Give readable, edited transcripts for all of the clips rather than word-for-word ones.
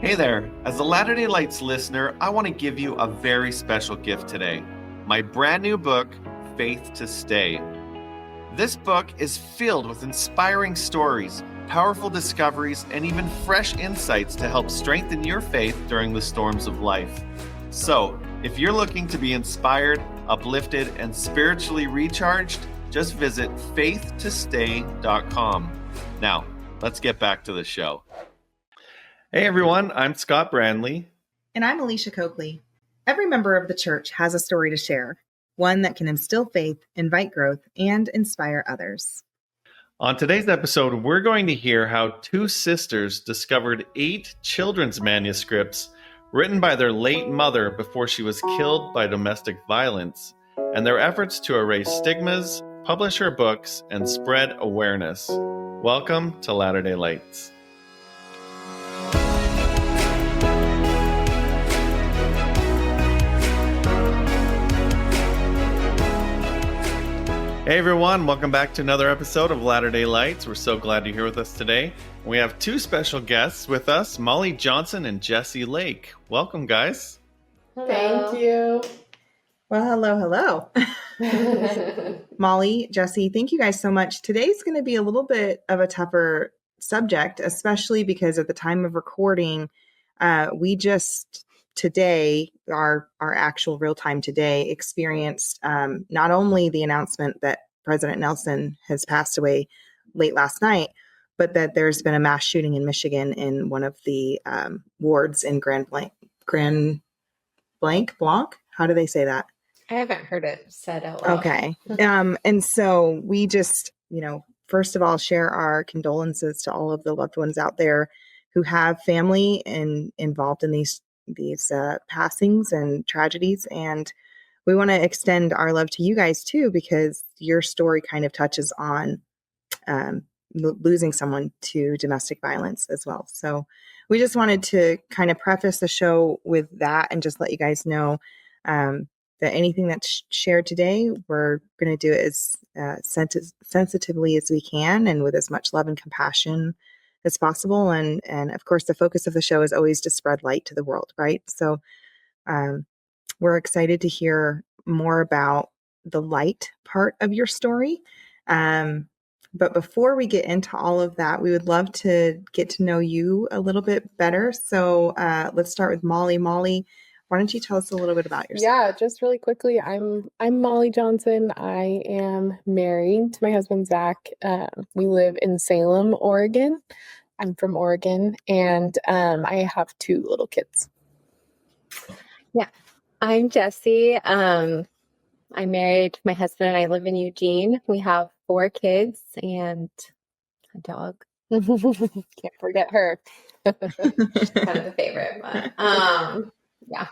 Hey there, as a Latter-day Lights listener, I want to give you a very special gift today. My brand new book, Faith to Stay. This book is filled with inspiring stories, powerful discoveries, and even fresh insights to help strengthen your faith during the storms of life. So, if you're looking to be inspired, uplifted, and spiritually recharged, just visit faithtostay.com. Now, let's get back to the show. Hey everyone, I'm Scott Brandley. And I'm Alicia Coakley. Every member of the church has a story to share, one that can instill faith, invite growth, and inspire others. On today's episode, we're going to hear how two sisters discovered 8 children's manuscripts written by their late mother before she was killed by domestic violence, and their efforts to erase stigmas, publish her books, and spread awareness. Welcome to Latter-day Lights. Hey everyone, welcome back to another episode of Latter-day Lights. We're so glad you're here with us today. We have 2 special guests with us, Molly Johnson and Jessie Lake. Welcome, guys. Hello. Thank you. Well, hello. Molly, Jessie, thank you guys so much. Today's going to be a little bit of a tougher subject, especially because at the time of recording, we just today, our actual real time today, experienced not only the announcement that President Nelson has passed away late last night, but that there's been a mass shooting in Michigan in one of the wards in Grand Blanc. How do they say that? I haven't heard it said out loud. Okay. And so we just, first of all, share our condolences to all of the loved ones out there who have family involved in these passings and tragedies. And we want to extend our love to you guys too, because your story kind of touches on losing someone to domestic violence as well. So we just wanted to kind of preface the show with that and just let you guys know that anything that's shared today, we're going to do it as sensitively as we can and with as much love and compassion as possible. And of course, the focus of the show is always to spread light to the world, right? So we're excited to hear more about the light part of your story. But before we get into all of that, we would love to get to know you a little bit better. So let's start with Molly. Molly, why don't you tell us a little bit about yourself? Yeah, just really quickly, I'm Molly Johnson. I am married to my husband, Zach. We live in Salem, Oregon. I'm from Oregon, and I have 2 little kids. Yeah, I'm Jessie. I'm married. My husband and I live in Eugene. We have 4 kids and a dog. Can't forget her. She's kind of a favorite, but yeah.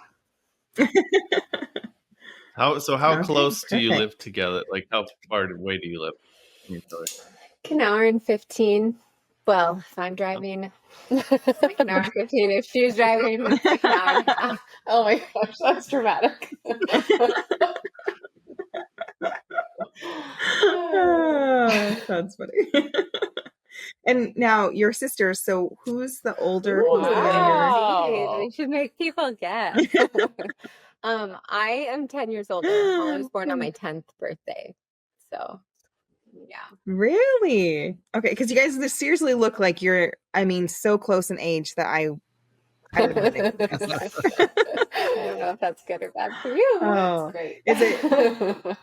How Okay, close do you perfect. live together? Like, how far away do you live from each other? Like an hour and 15. Well, if I'm driving, it's like an hour and 15. If she's driving, it's like an hour and a half. Oh my gosh, that's dramatic. Oh, that's funny. And now your sisters, so who's the older? Who's the younger? Wow. We should make people guess. I am 10 years older. I was born on my 10th birthday. So, yeah. Really? Okay, because you guys seriously look like you're, so close in age that I would have been able to guess that. I don't know if that's good or bad for you. Oh, That's great. is it?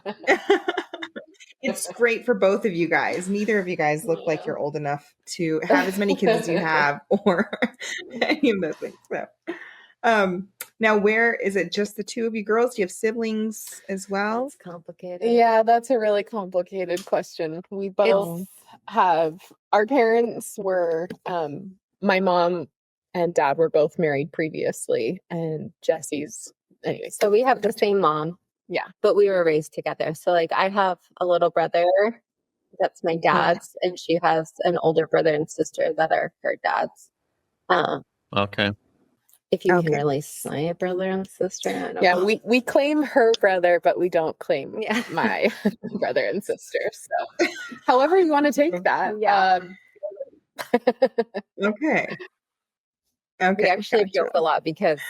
It's great for both of you guys. Neither of you guys look like you're old enough to have as many kids as you have or any of those things. So, now where is it just the 2 of you girls? Do you have siblings as well? It's complicated. Yeah, that's a really complicated question. We both have, our parents were, my mom and dad were both married previously, and Jessie's, anyways. So we have the same mom. Yeah. But we were raised together. So like I have a little brother that's my dad's, and she has an older brother and sister that are her dad's. Okay. If you can really say a brother and sister. I don't know. We claim her brother, but we don't claim Yeah. my brother and sister. So however you want to take that. Yeah. Okay. Okay. We actually gotcha. joke a lot because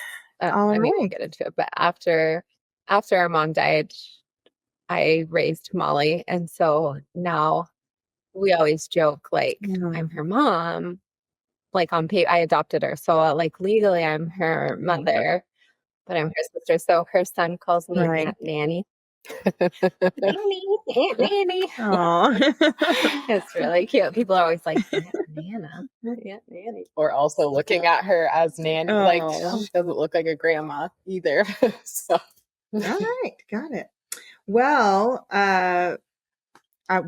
All I mean, we'll right. get into it, but after our mom died, I raised Molly, and so now we always joke like Yeah. I'm her mom, like on paper I adopted her, so like legally I'm her mother, but I'm her sister. So her son calls me Right. Aunt Nanny. Nanny, Aunt Nanny. Oh. It's really cute. People are always like, Aunt Nana, Aunt Nanny. Or also looking at her as nanny. Like, Oh. she doesn't look like a grandma either. So, All right. Got it. Well,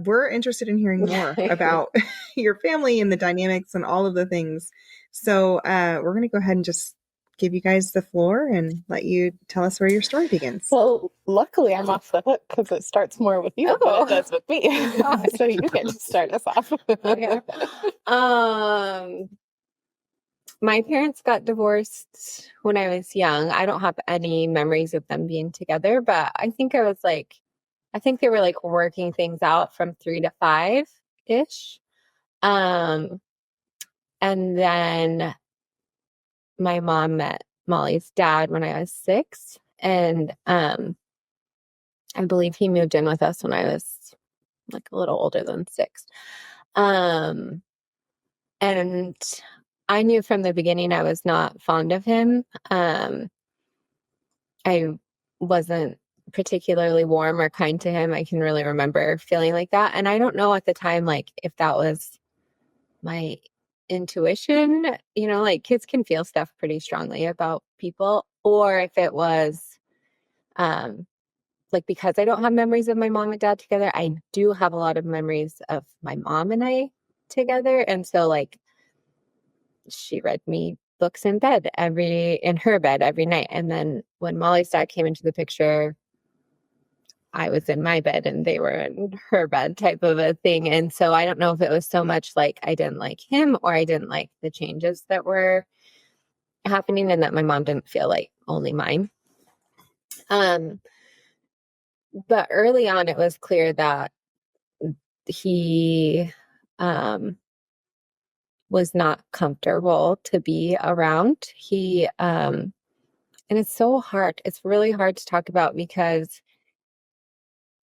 we're interested in hearing more about your family and the dynamics and all of the things. So we're going to go ahead and just give you guys the floor and let you tell us where your story begins. well, luckily I'm off the hook because it starts more with you than Oh. it does with me. So you get to start us off. Okay. My parents got divorced when I was young. I don't have any memories of them being together, but I think they were like working things out from 3 to 5-ish. And then my mom met Molly's dad when I was 6. And I believe he moved in with us when I was like a little older than 6. And I knew from the beginning I was not fond of him. I wasn't particularly warm or kind to him. I can really remember feeling like that. And I don't know at the time, like, if that was my intuition, like kids can feel stuff pretty strongly about people, or if it was, like, because I don't have memories of my mom and dad together, I do have a lot of memories of my mom and I together. And so, like, she read me books in her bed every night. And then when Molly's dad came into the picture, I was in my bed and they were in her bed type of a thing. And so I don't know if it was so much like I didn't like him or I didn't like the changes that were happening and that my mom didn't feel like only mine. But early on, it was clear that he was not comfortable to be around. And it's so hard. It's really hard to talk about because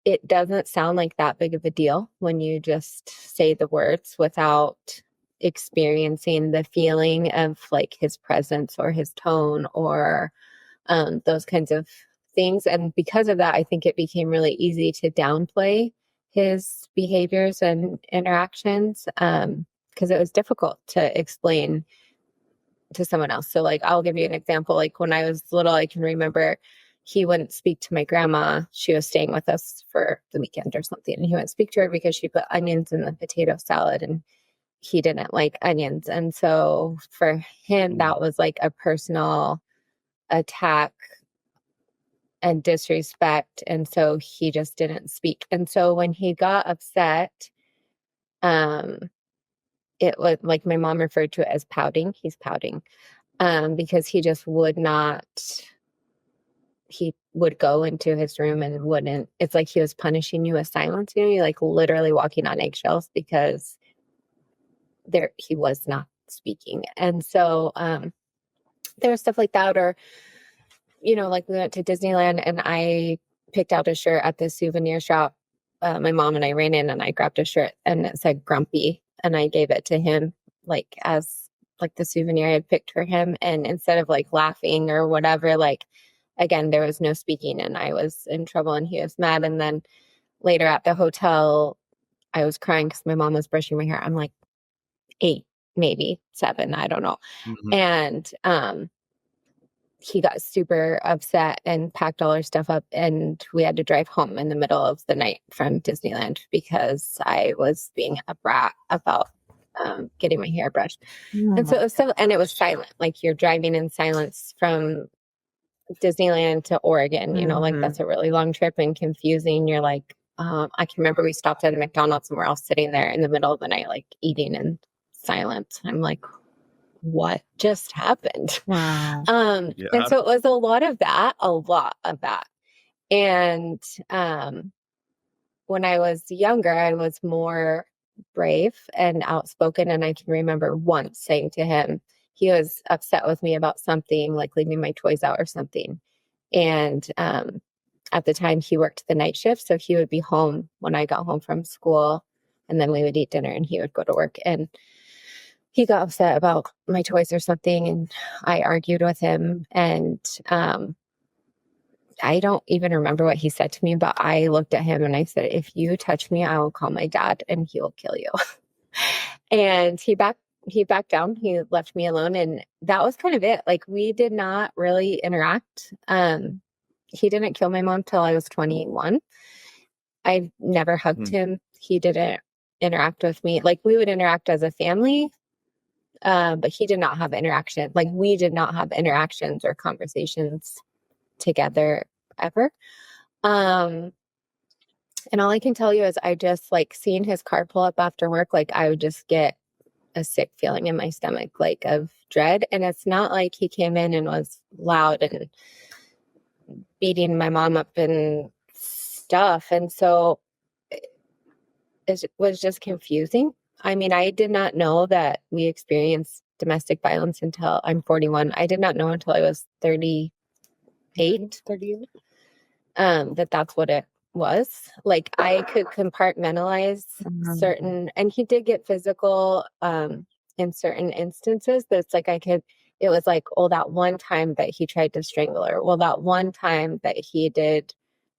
it doesn't sound like that big of a deal when you just say the words without experiencing the feeling of like his presence or his tone or those kinds of things. And because of that, I think it became really easy to downplay his behaviors and interactions because it was difficult to explain to someone else. So like, I'll give you an example. Like when I was little, I can remember he wouldn't speak to my grandma. She was staying with us for the weekend or something. And he wouldn't speak to her because she put onions in the potato salad and he didn't like onions. And so for him, that was like a personal attack and disrespect. And so he just didn't speak. And so when he got upset, it was like my mom referred to it as pouting. He's pouting because he just would not. He would go into his room and wouldn't. It's like he was punishing you with silence. You're like literally walking on eggshells because he was not speaking. And so there was stuff like that, or like we went to Disneyland and I picked out a shirt at the souvenir shop. My mom and I ran in and I grabbed a shirt and it said Grumpy and I gave it to him like as like the souvenir I had picked for him. And instead of like laughing or whatever, like again, there was no speaking and I was in trouble and he was mad. And then later at the hotel, I was crying because my mom was brushing my hair. I'm like 8, maybe 7, I don't know. Mhm. And he got super upset and packed all our stuff up and we had to drive home in the middle of the night from Disneyland because I was being a brat about getting my hair brushed. And so it was silent, like you're driving in silence from Disneyland to Oregon, like that's a really long trip and confusing. You're like, I can remember we stopped at a McDonald's and we're all sitting there in the middle of the night, like eating in silence. I'm like, what just happened? Wow. And so it was a lot of that. And when I was younger, I was more brave and outspoken. And I can remember once saying to him, he was upset with me about something, like leaving my toys out or something. And at the time he worked the night shift, so he would be home when I got home from school, and then we would eat dinner and he would go to work. And he got upset about my toys or something, and I argued with him. And I don't even remember what he said to me, but I looked at him and I said, if you touch me, I will call my dad and he will kill you. And he backed down. He left me alone. And that was kind of it. Like, we did not really interact. He didn't kill my mom till I was 21. I never hugged him. He didn't interact with me. Like, we would interact as a family, but he did not have interaction. Like, we did not have interactions or conversations together ever. And all I can tell you is I just, like, seeing his car pull up after work, like, I would just get a sick feeling in my stomach, like, of dread. And it's not like he came in and was loud and beating my mom up and stuff. And so it was just confusing. I mean, I did not know that we experienced domestic violence until I'm 41. I did not know until I was 38 that that's what it was. Like, I could compartmentalize certain, and he did get physical in certain instances, but it's like it was like, oh, that one time that he tried to strangle her, well, that one time that he did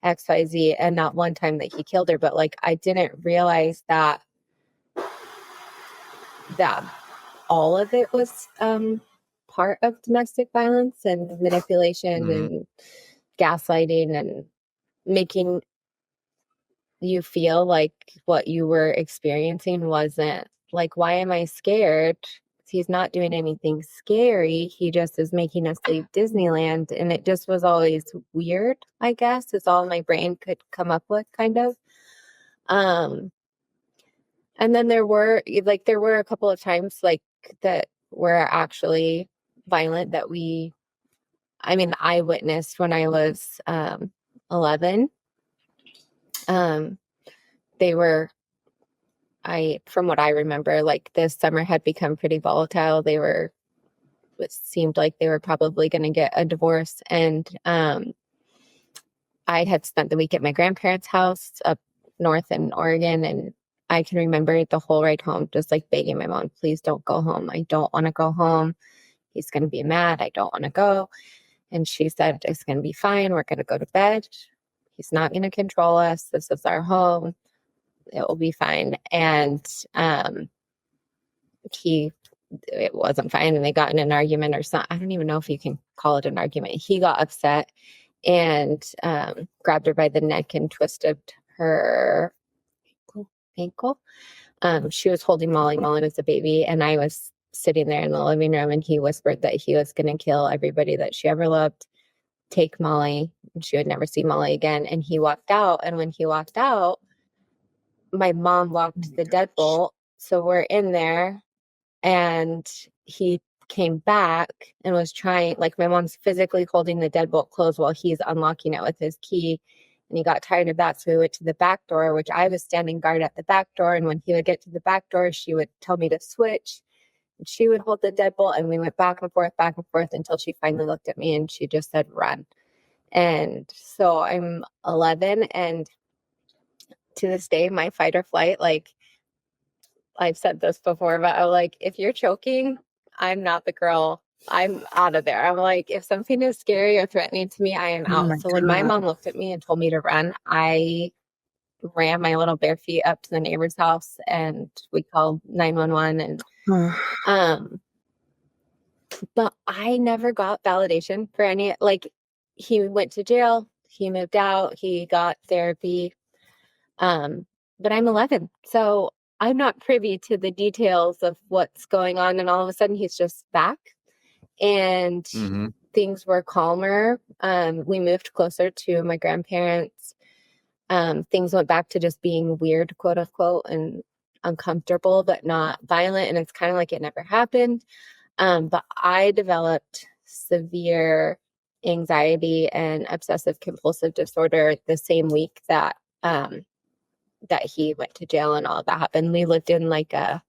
XYZ, and that one time that he killed her. But, like, I didn't realize that all of it was part of domestic violence and manipulation and gaslighting and making you feel like what you were experiencing wasn't, like, why am I scared? He's not doing anything scary. He just is making us leave Disneyland. And it just was always weird, I guess, is all my brain could come up with, kind of. And then there were a couple of times, like, that were actually violent that I witnessed when I was 11. They were, from what I remember, like, this summer had become pretty volatile. It seemed like they were probably going to get a divorce. And I had spent the week at my grandparents' house up north in Oregon. And I can remember the whole ride home just, like, begging my mom, please don't go home. I don't want to go home. He's going to be mad. I don't want to go. And she said, it's going to be fine. We're going to go to bed. He's not going to control us. This is our home. It will be fine. And it wasn't fine. And they got in an argument or something. I don't even know if you can call it an argument. He got upset and grabbed her by the neck and twisted her ankle. She was holding Molly. Molly was a baby. And I was sitting there in the living room, and he whispered that he was going to kill everybody that she ever loved, take Molly, and she would never see Molly again. And he walked out. And when he walked out, my mom locked the deadbolt. So we're in there, and he came back and was trying, like, my mom's physically holding the deadbolt closed while he's unlocking it with his key. And he got tired of that. So we went to the back door, which I was standing guard at the back door. And when he would get to the back door, she would tell me to switch. And she would hold the deadbolt. And we went back and forth until she finally looked at me and she just said, run. And so I'm 11. And to this day, my fight or flight, like, I've said this before, but I'm like, if you're choking, I'm not the girl. I'm out of there. I'm like, if something is scary or threatening to me, I am out. So when my mom looked at me and told me to run, I ran my little bare feet up to the neighbor's house, and we called 911. And but I never got validation for any, like, he went to jail, he moved out, he got therapy. But I'm 11, so I'm not privy to the details of what's going on. And all of a sudden he's just back, and things were calmer. We moved closer to my grandparents. Things went back to just being weird, quote unquote, and uncomfortable, but not violent. And it's kind of like it never happened. But I developed severe anxiety and obsessive compulsive disorder the same week that he went to jail and all of that happened. We lived in, like, a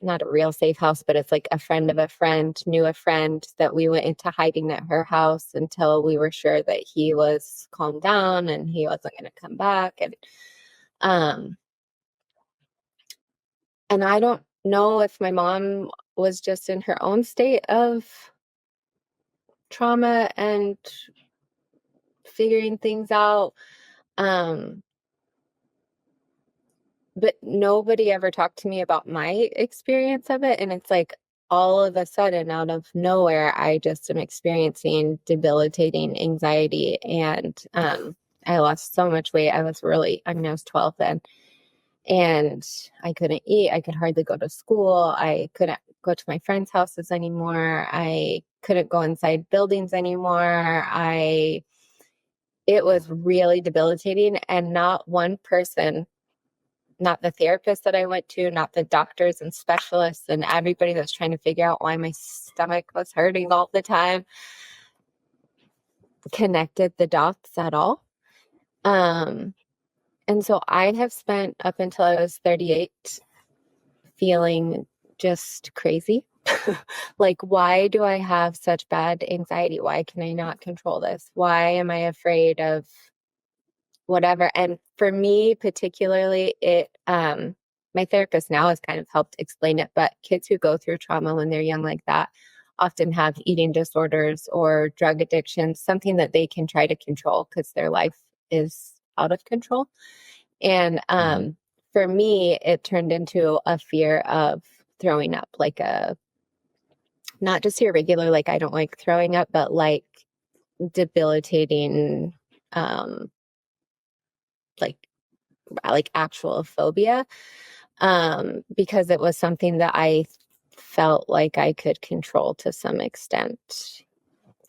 not a real safe house, but it's like a friend of a friend knew a friend that we went into hiding at her house until we were sure that he was calmed down and he wasn't going to come back. Um, and I don't know if my mom was just in her own state of trauma and figuring things out. But nobody ever talked to me about my experience of it. And it's like all of a sudden, out of nowhere, I just am experiencing debilitating anxiety. And I lost so much weight. I was 12 then. And I couldn't eat. I could hardly go to school. I couldn't go to my friends' houses anymore. I couldn't go inside buildings anymore. It was really debilitating. And not one person, not the therapist that I went to, not the doctors and specialists and everybody that's trying to figure out why my stomach was hurting all the time, connected the dots at all. And so I have spent up until I was 38 feeling just crazy. Like, why do I have such bad anxiety? Why can I not control this? Why am I afraid of whatever? And for me particularly, my therapist now has kind of helped explain it, but kids who go through trauma when they're young like that often have eating disorders or drug addiction, something that they can try to control because their life is out of control. And for me, it turned into a fear of throwing up, like not just irregular, like I don't like throwing up, but like debilitating, like actual phobia, because it was something that I felt like I could control to some extent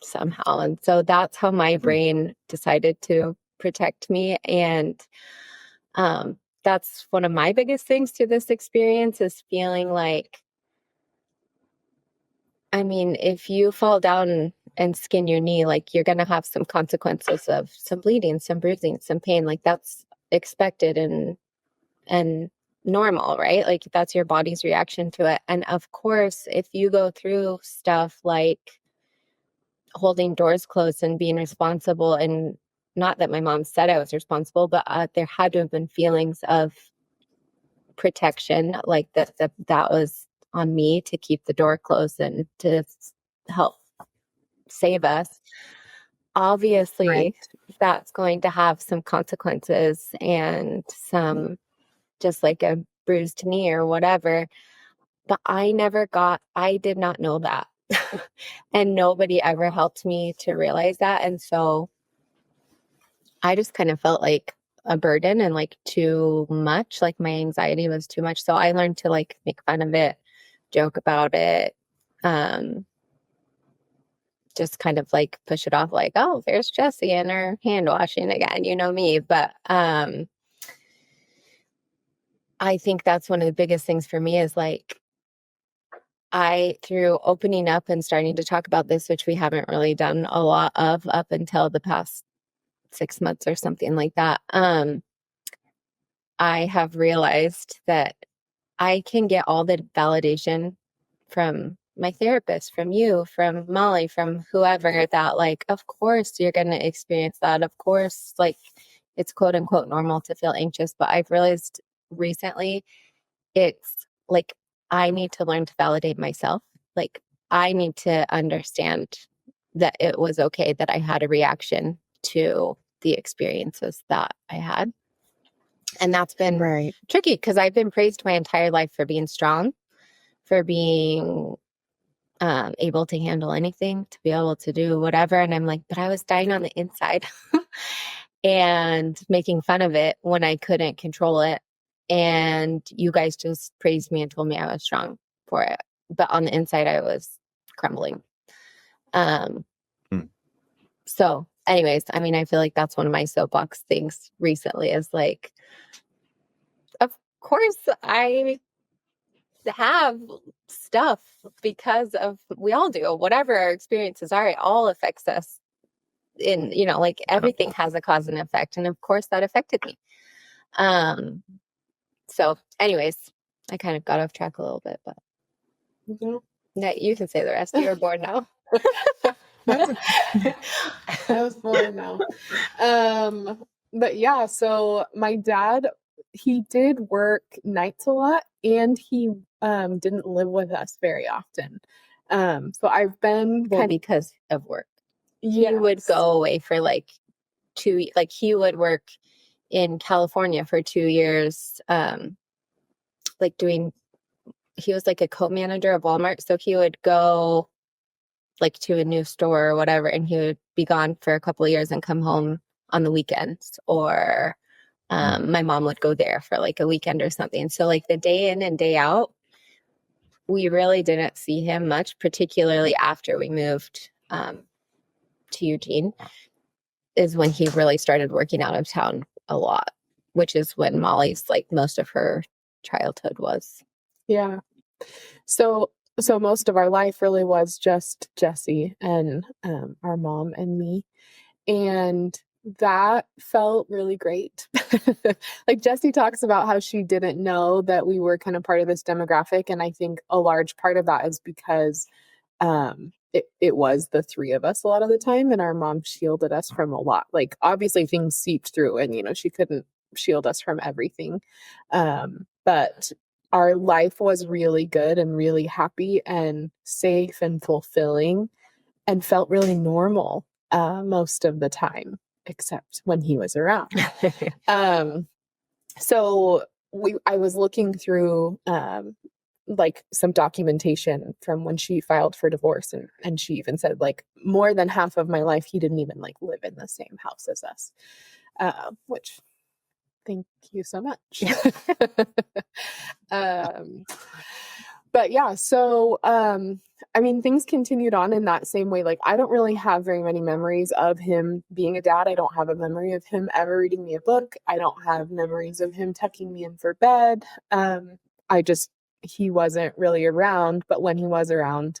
somehow. And so that's how my brain decided to protect me. And that's one of my biggest things to this experience is feeling like, I mean, if you fall down and skin your knee, like you're going to have some consequences of some bleeding, some bruising, some pain. Like that's expected and normal, right? Like that's your body's reaction to it. And of course, if you go through stuff like holding doors closed and being responsible, and not that my mom said I was responsible, but there had to have been feelings of protection, like that was on me to keep the door closed and to help save us. Obviously, Right. that's going to have some consequences and some, just like a bruised knee or whatever. But I did not know that. And nobody ever helped me to realize that. And so I just kind of felt like a burden and like too much, like my anxiety was too much. So I learned to like make fun of it, joke about it, just kind of like push it off like, oh, there's Jessie and her hand washing again, you know me. But I think that's one of the biggest things for me is like, through opening up and starting to talk about this, which we haven't really done a lot of up until the past 6 months or something like that, I have realized that I can get all the validation from my therapist, from you, from Molly, from whoever, that like, of course you're going to experience that. Of course, like it's quote unquote normal to feel anxious. But I've realized recently it's like, I need to learn to validate myself. Like I need to understand that it was okay that I had a reaction to the experiences that I had. And that's been Right. tricky because I've been praised my entire life for being strong, for being able to handle anything, to be able to do whatever. And I'm like, but I was dying on the inside and making fun of it when I couldn't control it. And you guys just praised me and told me I was strong for it. But on the inside, I was crumbling. So anyways, I mean, I feel like that's one of my soapbox things recently is like, of course I have stuff because of, we all do, whatever our experiences are, it all affects us in, like everything has a cause and effect. And of course that affected me. So anyways, I kind of got off track a little bit, but Mhm. yeah, you can say the rest. You're bored now. I was born now. But yeah, so my dad, he did work nights a lot, and he didn't live with us very often. So I've been Well, kind of, because of work. He would yes. go away for like he would work in California for 2 years, like he was like a co-manager of Walmart. So he would go like to a new store or whatever, and he would be gone for a couple of years and come home on the weekends. Or my mom would go there for like a weekend or something. So like the day in and day out, we really didn't see him much, particularly after we moved to Eugene, is when he really started working out of town a lot, which is when Molly's like most of her childhood was. Yeah. So most of our life really was just Jessie and our mom and me. And that felt really great. Like Jessie talks about how she didn't know that we were kind of part of this demographic. And I think a large part of that is because it was the three of us a lot of the time, and our mom shielded us from a lot. Like obviously things seeped through, and she couldn't shield us from everything. But our life was really good and really happy and safe and fulfilling and felt really normal most of the time, except when he was around. So I was looking through like some documentation from when she filed for divorce, and she even said like more than half of my life he didn't even like live in the same house as us, which thank you so much. But yeah, so I mean, things continued on in that same way. Like, I don't really have very many memories of him being a dad. I don't have a memory of him ever reading me a book. I don't have memories of him tucking me in for bed. He wasn't really around, but when he was around,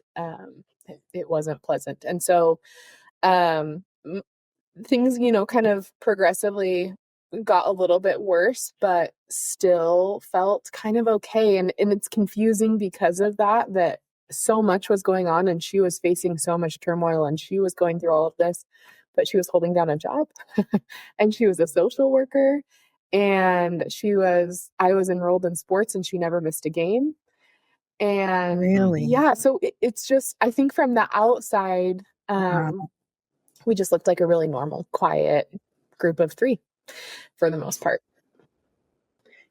it wasn't pleasant. And so things, kind of progressively got a little bit worse, but still felt kind of okay. And it's confusing because of that so much was going on, and she was facing so much turmoil, and she was going through all of this, but she was holding down a job and she was a social worker, and I was enrolled in sports, and she never missed a game. And Really? yeah, so it's just, I think from the outside, Wow. we just looked like a really normal, quiet group of three for the most part.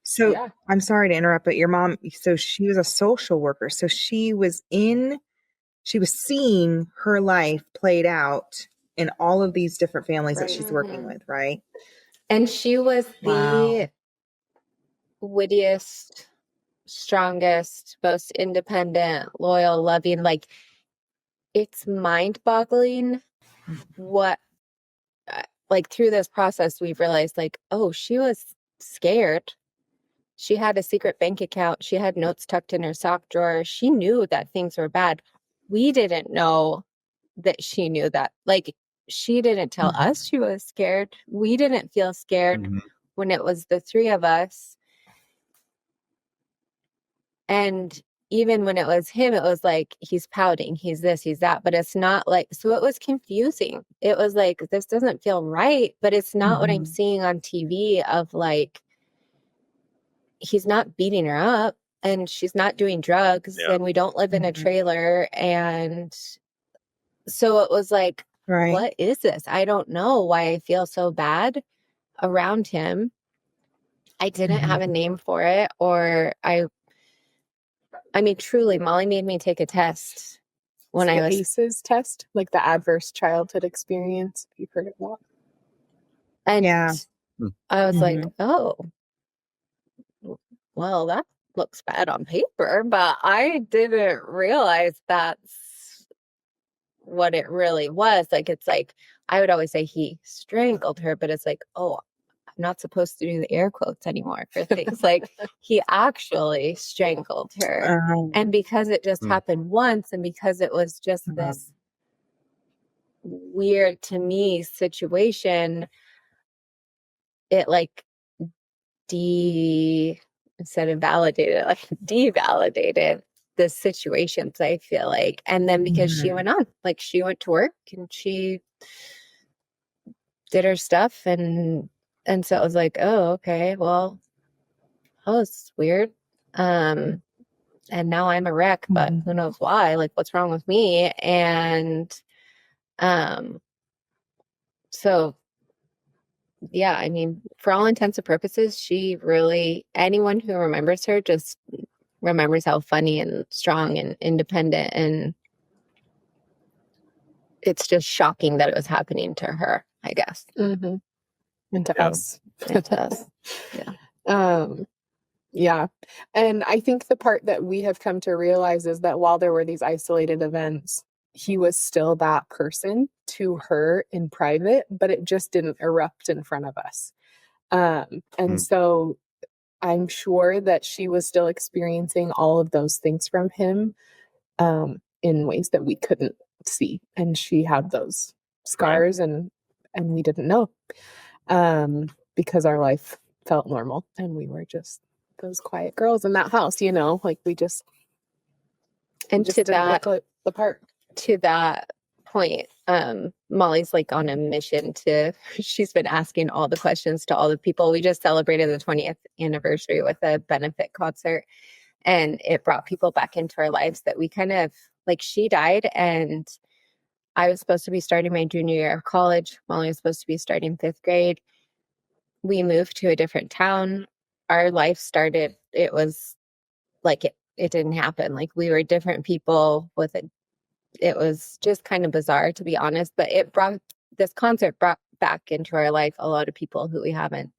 So Yeah. I'm sorry to interrupt, but your mom, so she was a social worker. So she was seeing her life played out in all of these different families that she's working with, right? And she was the wittiest, strongest, most independent, loyal, loving. Like, it's mind-boggling what like through this process we've realized, like, oh, she was scared. She had a secret bank account. She had notes tucked in her sock drawer. She knew that things were bad. We didn't know that she knew that. Like, she didn't tell us she was scared. We didn't feel scared when it was the three of us. And even when it was him, it was like, he's pouting, he's this, he's that, but it's not like, so it was confusing. It was like, this doesn't feel right, but it's not what I'm seeing on TV of like, he's not beating her up and she's not doing drugs and we don't live in a trailer. And so it was like, Right. what is this? I don't know why I feel so bad around him. I didn't have a name for it, or I mean, truly, Molly made me take a test when I was ACEs test, like the adverse childhood experience. You've heard of that? And Yeah. I was like, oh, well, that looks bad on paper, but I didn't realize that's what it really was. Like, it's like, I would always say he strangled her, but it's like, oh, I'm not supposed to do the air quotes anymore for things. Like, he actually strangled her. And because it just happened once, and because it was just this weird to me situation, it like instead of validated, like devalidated the situations, I feel like. And then because she went on, like she went to work and she did her stuff, and so it was like, oh, okay, well, oh, it's weird. And now I'm a wreck, but who knows why? Like, what's wrong with me? And so yeah, I mean, for all intents and purposes, she really, anyone who remembers her just remembers how funny and strong and independent, and it's just shocking that it was happening to her, I guess. Mm-hmm. And to Yeah. us. And to us. Yeah. Yeah. And I think the part that we have come to realize is that while there were these isolated events, he was still that person to her in private, but it just didn't erupt in front of us. And so I'm sure that she was still experiencing all of those things from him in ways that we couldn't see. And she had those scars, and we didn't know because our life felt normal and we were just those quiet girls in that house, you know, like we just didn't look the part. To that point, Molly's like on a mission she's been asking all the questions to all the people. We just celebrated the 20th anniversary with a benefit concert, and it brought people back into our lives that we kind of, like, she died and I was supposed to be starting my junior year of college. Molly was supposed to be starting 5th grade. We moved to a different town. Our life started, it was like it didn't happen. Like, we were different people with it was just kind of bizarre, to be honest, but this concert brought back into our life a lot of people who we haven't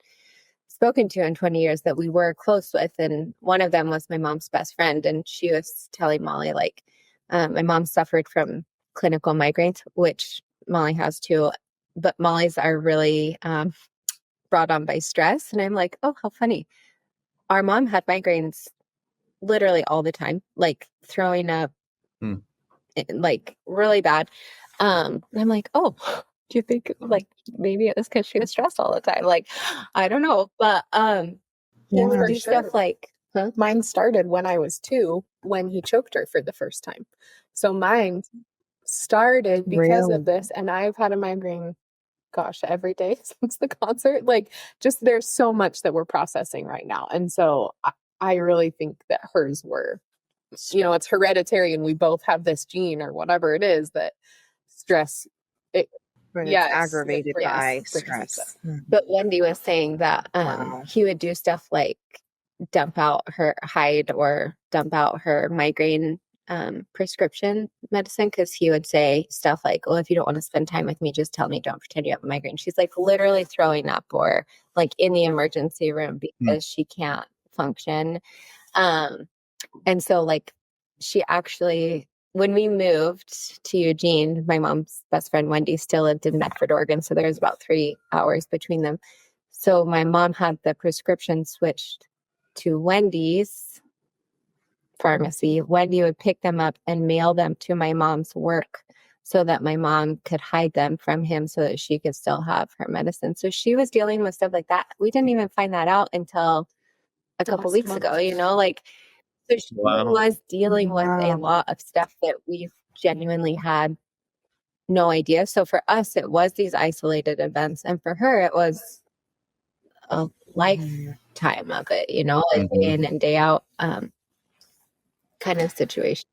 spoken to in 20 years that we were close with. And one of them was my mom's best friend. And she was telling Molly, like, my mom suffered from clinical migraines, which Molly has too, but Molly's are really brought on by stress. And I'm like, oh, how funny. Our mom had migraines literally all the time, like throwing up, like really bad. And I'm like, oh, do you think like maybe it was because she was stressed all the time? Like, I don't know, but he would do stuff like, mine started when I was 2, when he choked her for the first time. So mine started because of this, and I've had a migraine, gosh, every day since the concert. Like, just there's so much that we're processing right now, and so I really think that hers were, you know, it's hereditary, and we both have this gene or whatever it is that stress. It's aggravated by stress. But Wendy was saying that he would do stuff like hide or dump out her migraine prescription medicine, because he would say stuff like, well, if you don't want to spend time with me, just tell me, don't pretend you have a migraine. She's like literally throwing up or like in the emergency room because she can't function. And so like she actually, when we moved to Eugene, my mom's best friend Wendy still lived in Medford, Oregon, so there was about 3 hours between them. So my mom had the prescription switched to Wendy's pharmacy. Wendy would pick them up and mail them to my mom's work so that my mom could hide them from him so that she could still have her medicine. So she was dealing with stuff like that. We didn't even find that out until a couple weeks ago, you know, like, so she was dealing with a lot of stuff that we genuinely had no idea. So for us, it was these isolated events, and for her, it was a lifetime of it, you know, like day in and day out kind of situation.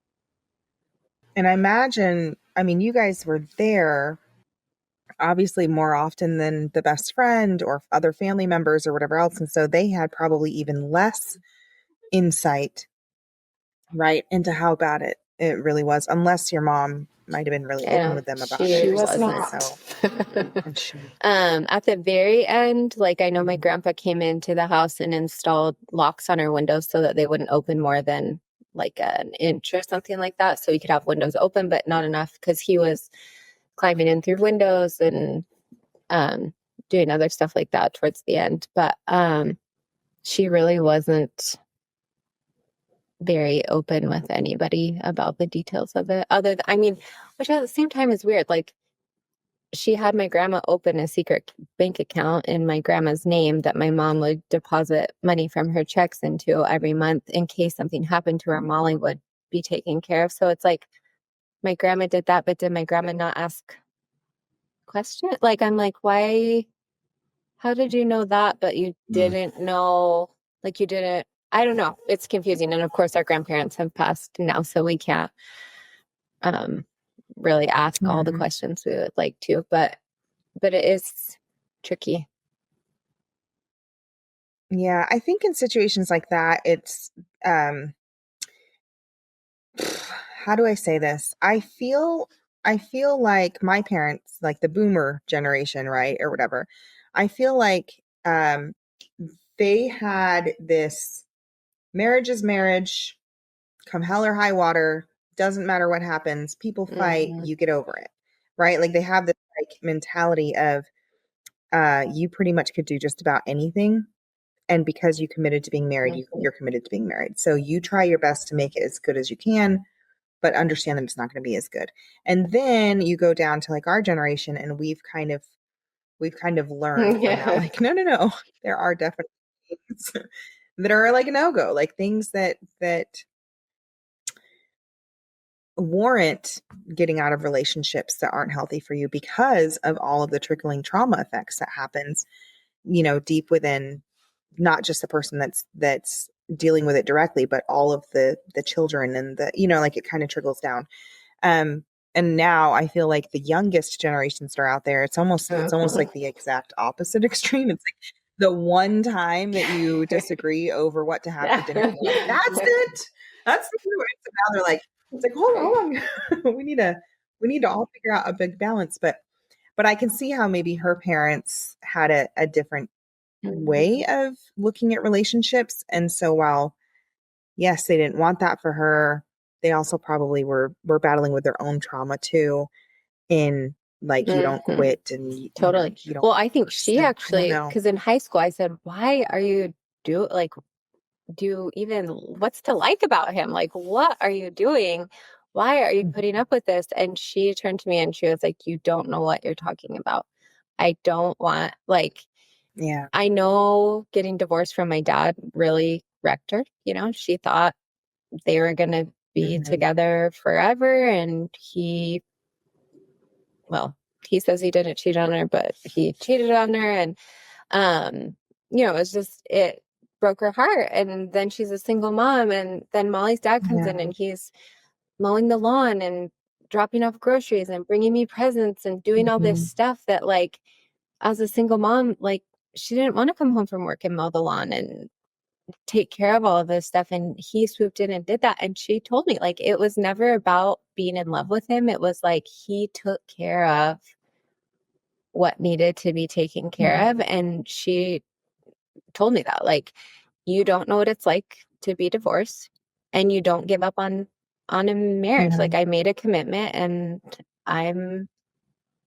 And I imagine, I mean, you guys were there obviously more often than the best friend or other family members or whatever else. And so they had probably even less insight, right, into how bad it really was, unless your mom might have been really open with them about it. She was not. So, at the very end, like, I know my grandpa came into the house and installed locks on our windows so that they wouldn't open more than like an inch or something like that, so we could have windows open, but not enough because he was climbing in through windows and doing other stuff like that towards the end. But she really wasn't very open with anybody about the details of it, other than, I mean, which at the same time is weird. Like, she had my grandma open a secret bank account in my grandma's name that my mom would deposit money from her checks into every month in case something happened to her. Molly would be taken care of. So it's like my grandma did that, but did my grandma not ask questions? Like, I'm like, why? How did you know that, but you didn't know? Like, you didn't. I don't know. It's confusing. And of course, our grandparents have passed now, so we can't really ask all the questions we would like to. But it is tricky. Yeah, I think in situations like that, it's how do I say this? I feel like my parents, like the boomer generation, right, or whatever. I feel like they had this marriage is marriage, come hell or high water, doesn't matter what happens, people fight, you get over it. Right? Like they have this like mentality of you pretty much could do just about anything. And because you committed to being married, you're committed to being married. So you try your best to make it as good as you can, but understand that it's not going to be as good. And then you go down to like our generation, and we've kind of learned from that, like, no, there are definitely things that are like a no-go, like things that warrant getting out of relationships that aren't healthy for you because of all of the trickling trauma effects that happens, deep within not just the person that's dealing with it directly, but all of the children and the, like it kind of trickles down. And now I feel like the youngest generations that are out there, it's almost like the exact opposite extreme. It's like the one time that you disagree over what to have for dinner, like, that's it. That's the way. So now they're like, it's like, hold on. we need to all figure out a big balance. But I can see how maybe her parents had a different way of looking at relationships. And so while, yes, they didn't want that for her, they also probably were battling with their own trauma too, in like, you don't quit and totally. you don't. Well, I think she actually, because in high school I said, why are you what's to like about him? Like, what are you doing? Why are you putting up with this? And she turned to me and she was like, you don't know what you're talking about. I don't want, like, Yeah. I know getting divorced from my dad really wrecked her. She thought they were going to be together forever. And he says he didn't cheat on her, but he cheated on her. And, it broke her heart. And then she's a single mom. And then Molly's dad comes in and he's mowing the lawn and dropping off groceries and bringing me presents and doing all this stuff that, like, as a single mom, like, she didn't want to come home from work and mow the lawn and take care of all of this stuff. And he swooped in and did that. And she told me, like, it was never about being in love with him. It was like he took care of what needed to be taken care of. And she told me that, like, you don't know what it's like to be divorced, and you don't give up on a marriage. Like, I made a commitment, and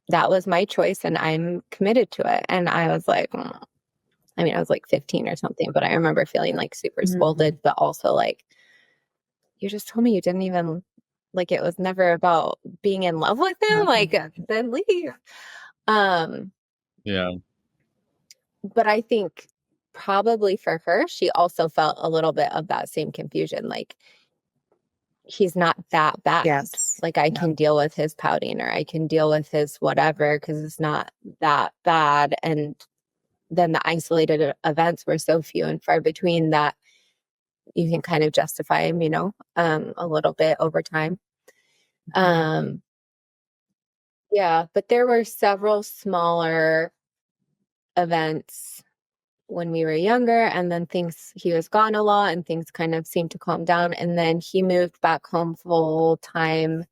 that was my choice, and I'm committed to it. And I was like, I mean, I was like 15 or something, but I remember feeling like super scolded, but also like, you just told me you didn't even, like, it was never about being in love with him. Like, then leave. Yeah. But I think probably for her, she also felt a little bit of that same confusion. Like, he's not that bad. Yes. Like, I can deal with his pouting, or I can deal with his whatever, because it's not that bad. And then the isolated events were so few and far between that you can kind of justify him, a little bit over time. Yeah, but there were several smaller events when we were younger, and then he was gone a lot and things kind of seemed to calm down. And then he moved back home full time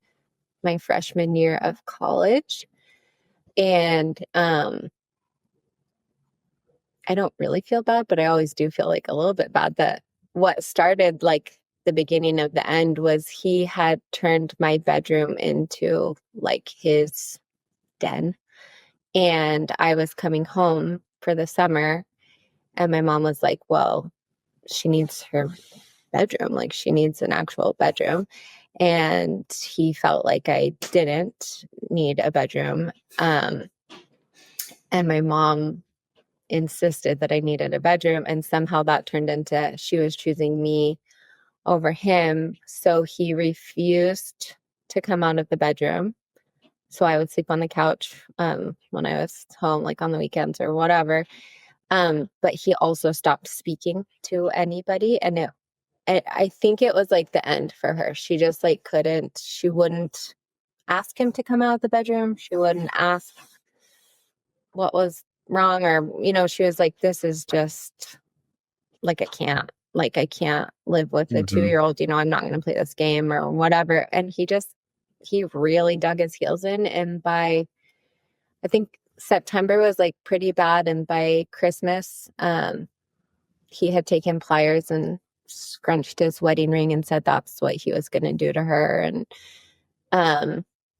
my freshman year of college. And I don't really feel bad, but I always do feel like a little bit bad that what started like the beginning of the end was he had turned my bedroom into like his den. And I was coming home for the summer, and my mom was like, well, she needs her bedroom. Like, she needs an actual bedroom. and he felt like I didn't need a bedroom. And my mom insisted that I needed a bedroom, and somehow that turned into she was choosing me over him. So he refused to come out of the bedroom. So I would sleep on the couch when I was home, like on the weekends or whatever. But he also stopped speaking to anybody, and I think it was like the end for her. She just like couldn't. She wouldn't ask him to come out of the bedroom. She wouldn't ask what was wrong, or she was like, "This is just like I can't live with a 2-year-old. I'm not going to play this game or whatever." And he really dug his heels in, and by I think September was like pretty bad, and by Christmas, he had taken pliers and scrunched his wedding ring and said that's what he was going to do to her. And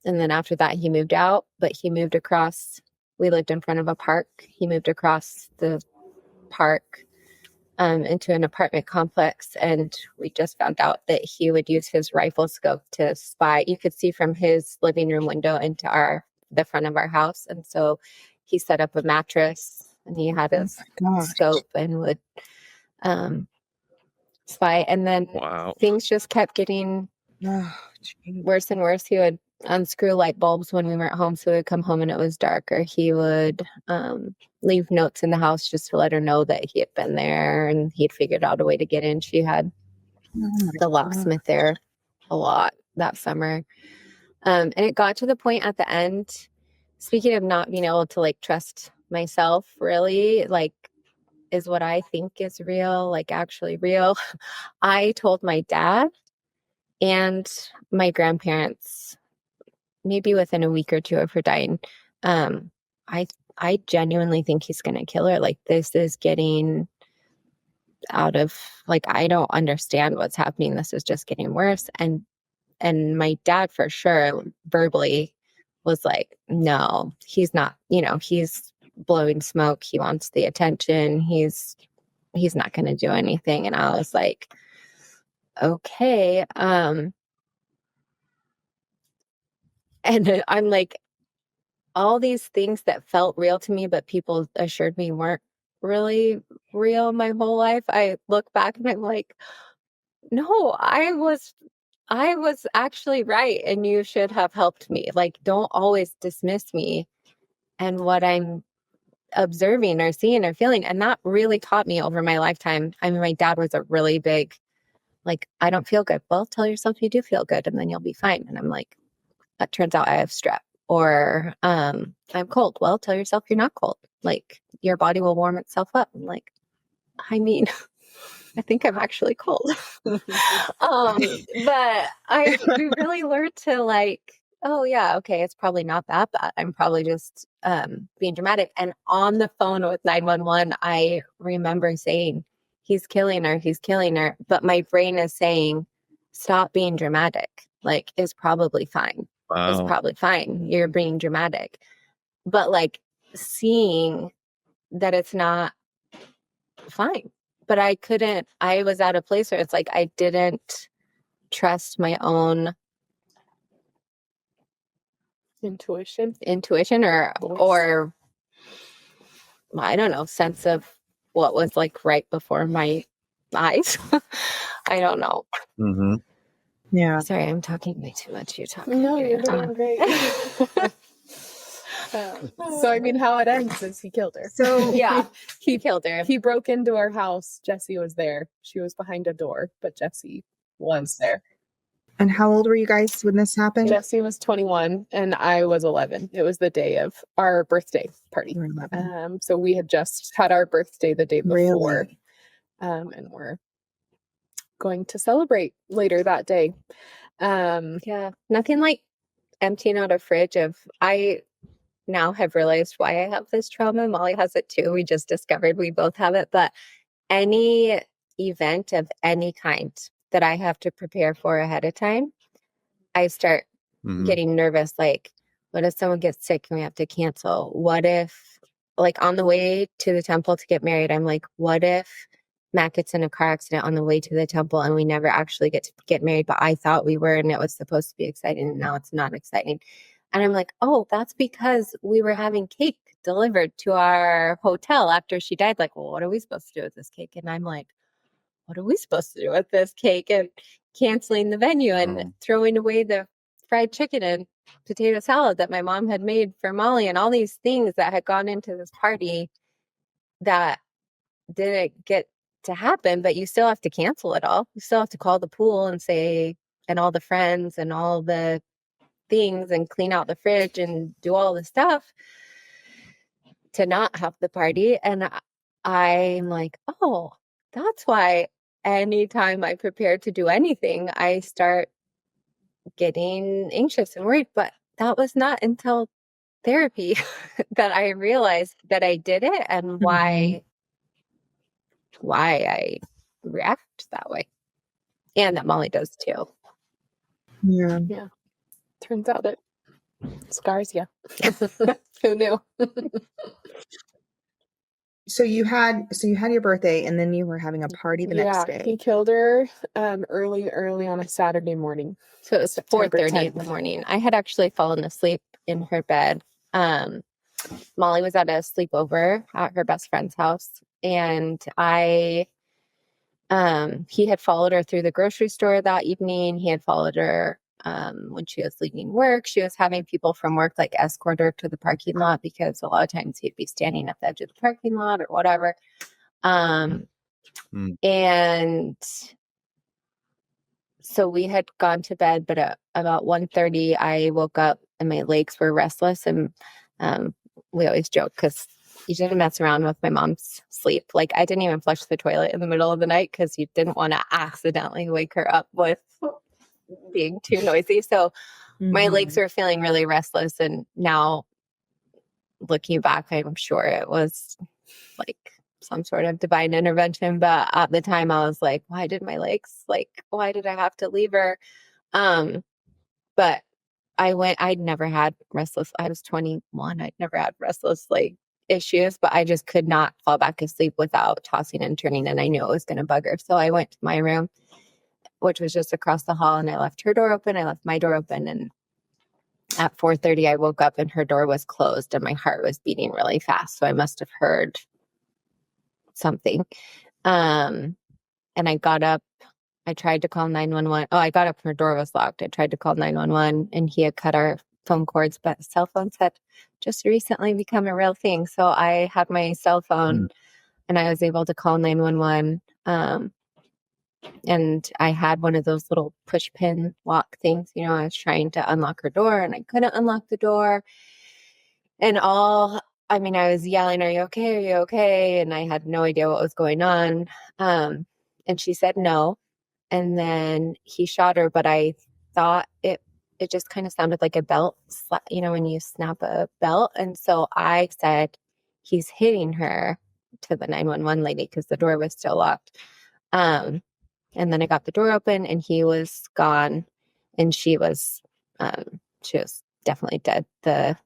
then after that, he moved out, but he moved across. We lived in front of a park. He moved across the park into an apartment complex, and we just found out that he would use his rifle scope to spy. You could see from his living room window into the front of our house, and so he set up a mattress, and he had his scope and would spy. And then things just kept getting worse and worse. He would unscrew light bulbs when we weren't home, so we would come home and it was dark, or he would leave notes in the house just to let her know that he had been there and he'd figured out a way to get in. She had the locksmith there a lot that summer. And it got to the point at the end, speaking of not being able to like trust myself, really, like, is what I think is real, like actually real. I told my dad and my grandparents, maybe within a week or two of her dying, I genuinely think he's going to kill her. Like, this is getting out of, like, I don't understand what's happening. This is just getting worse. And my dad for sure verbally was like, no, he's not, he's blowing smoke. He wants the attention. He's not going to do anything. And I was like, okay. And I'm like, all these things that felt real to me, but people assured me weren't really real my whole life. I look back and I'm like, no, I was actually right. And you should have helped me. Like, don't always dismiss me and what I'm observing or seeing or feeling. And that really taught me over my lifetime. I mean, my dad was a really big, like, I don't feel good. Well, tell yourself you do feel good and then you'll be fine. And I'm like, that turns out I have strep. Or I'm cold. Well, tell yourself you're not cold. Like, your body will warm itself up. I'm like, I mean, I think I'm actually cold. But we really learned to like, oh yeah, okay, it's probably not that bad. I'm probably just being dramatic. And on the phone with 911, I remember saying, he's killing her. But my brain is saying, stop being dramatic. Like, it's probably fine. Wow. It's probably fine. You're being dramatic. But like, seeing that it's not fine. But I was at a place where it's like, I didn't trust my own intuition or I don't know, sense of what was like right before my eyes. I don't know. Mm-hmm. Yeah. Sorry, I'm talking way too much. You're talking. No, you're doing great. So, I mean, how it ends is he killed her. So Yeah, he killed her. He broke into our house. Jessie was there. She was behind a door, but Jessie was there. And how old were you guys when this happened? Jessie was 21 and I was 11. It was the day of our birthday party. You were 11. So we had just had our birthday the day before. Really? And we're going to celebrate later that day. Yeah, nothing like emptying out a fridge I now have realized why I have this trauma. Molly has it too. We just discovered we both have it. But any event of any kind that I have to prepare for ahead of time, I start getting nervous. Like, what if someone gets sick and we have to cancel? What if, like, on the way to the temple to get married, I'm like, what if Matt gets in a car accident on the way to the temple and we never actually get to get married, but I thought we were, and it was supposed to be exciting, and now it's not exciting. And I'm like, oh, that's because we were having cake delivered to our hotel after she died. Like, well, what are we supposed to do with this cake? And I'm like, what are we supposed to do with this cake? And canceling the venue and throwing away the fried chicken and potato salad that my mom had made for Molly, and all these things that had gone into this party that didn't get to happen, but you still have to cancel it all. You still have to call the pool and say, and all the friends and all the things, and clean out the fridge and do all the stuff to not have the party. And I'm like, oh, that's why anytime I prepare to do anything, I start getting anxious and worried. But that was not until therapy that I realized that I did it and why I react that way. And that Molly does too. Yeah. Yeah. Turns out it scars you. Who knew? So you had your birthday, and then you were having a party the next day. He killed her early on a Saturday morning. So it was September 4:30 in the morning. I had actually fallen asleep in her bed. Molly was at a sleepover at her best friend's house, and he had followed her through the grocery store that evening. He had followed her when she was leaving work. She was having people from work like escort her to the parking lot, because a lot of times he'd be standing at the edge of the parking lot or whatever. And so we had gone to bed, but at about 1:30, I woke up and my legs were restless. And we always joke, because you didn't mess around with my mom's sleep. Like, I didn't even flush the toilet in the middle of the night because you didn't want to accidentally wake her up with being too noisy. So my legs were feeling really restless. And now looking back, I'm sure it was like some sort of divine intervention. But at the time I was like, why did I have to leave her? But I'd never had restless. I was 21. I'd never had restless issues, but I just could not fall back asleep without tossing and turning. And I knew it was going to bug her. So I went to my room, which was just across the hall, and I left her door open. I left my door open. And at 4:30, I woke up and her door was closed and my heart was beating really fast. So I must have heard something. And I got up. I tried to call 911. Oh, I got up and her door was locked. I tried to call 911 and he had cut our phone cords, but cell phones had just recently become a real thing. So I had my cell phone and I was able to call 911. And I had one of those little push pin lock things. I was trying to unlock her door and I couldn't unlock the door. And I was yelling, "Are you okay? Are you okay?" And I had no idea what was going on. And she said no. And then he shot her, but I thought it just kind of sounded like a belt, when you snap a belt. And so I said, he's hitting her, to the 911 lady, because the door was still locked. And then I got the door open and he was gone, and she was definitely dead. The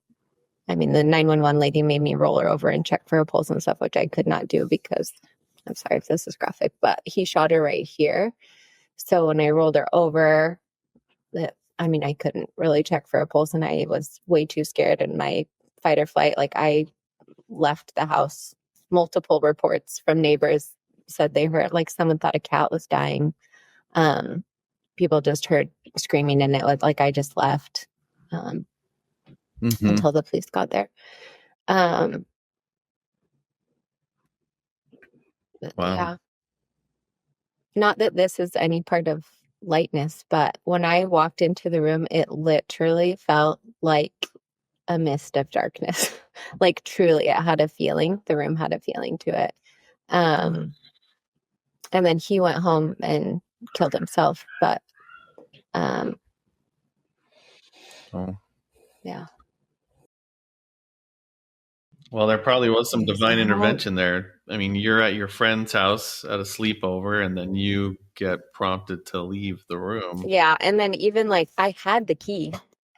911 lady made me roll her over and check for her pulse and stuff, which I could not do because, I'm sorry if this is graphic, but he shot her right here. So when I rolled her over, I couldn't really check for a pulse, and I was way too scared in my fight or flight. Like, I left the house. Multiple reports from neighbors said they heard, someone thought a cat was dying. People just heard screaming, and it was like I just left until the police got there. Wow. Yeah. Not that this is any part of lightness, but when I walked into the room, it literally felt like a mist of darkness. Truly, it had a feeling. The room had a feeling to it. And then he went home and killed himself. But yeah. Well, there probably was some divine intervention there. You're at your friend's house at a sleepover, and then you get prompted to leave the room. Yeah. And then even I had the key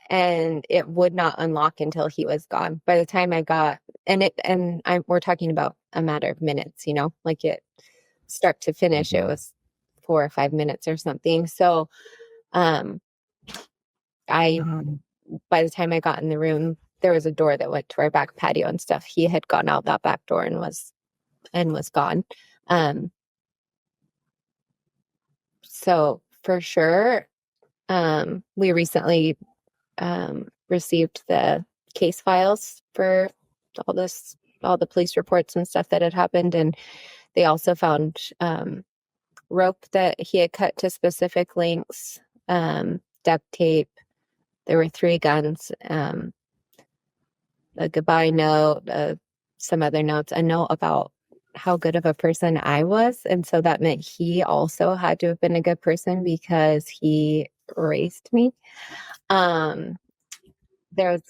and it would not unlock until he was gone. By the time I got, we're talking about a matter of minutes, start to finish, it was 4 or 5 minutes or something. So, I, by the time I got in the room, there was a door that went to our back patio and stuff. He had gone out that back door and was gone. So for sure, we recently received the case files for all the police reports and stuff that had happened, and they also found rope that he had cut to specific lengths, duct tape. There were 3 guns, a goodbye note, some other notes, a note about how good of a person I was. And so that meant he also had to have been a good person because he raised me. There was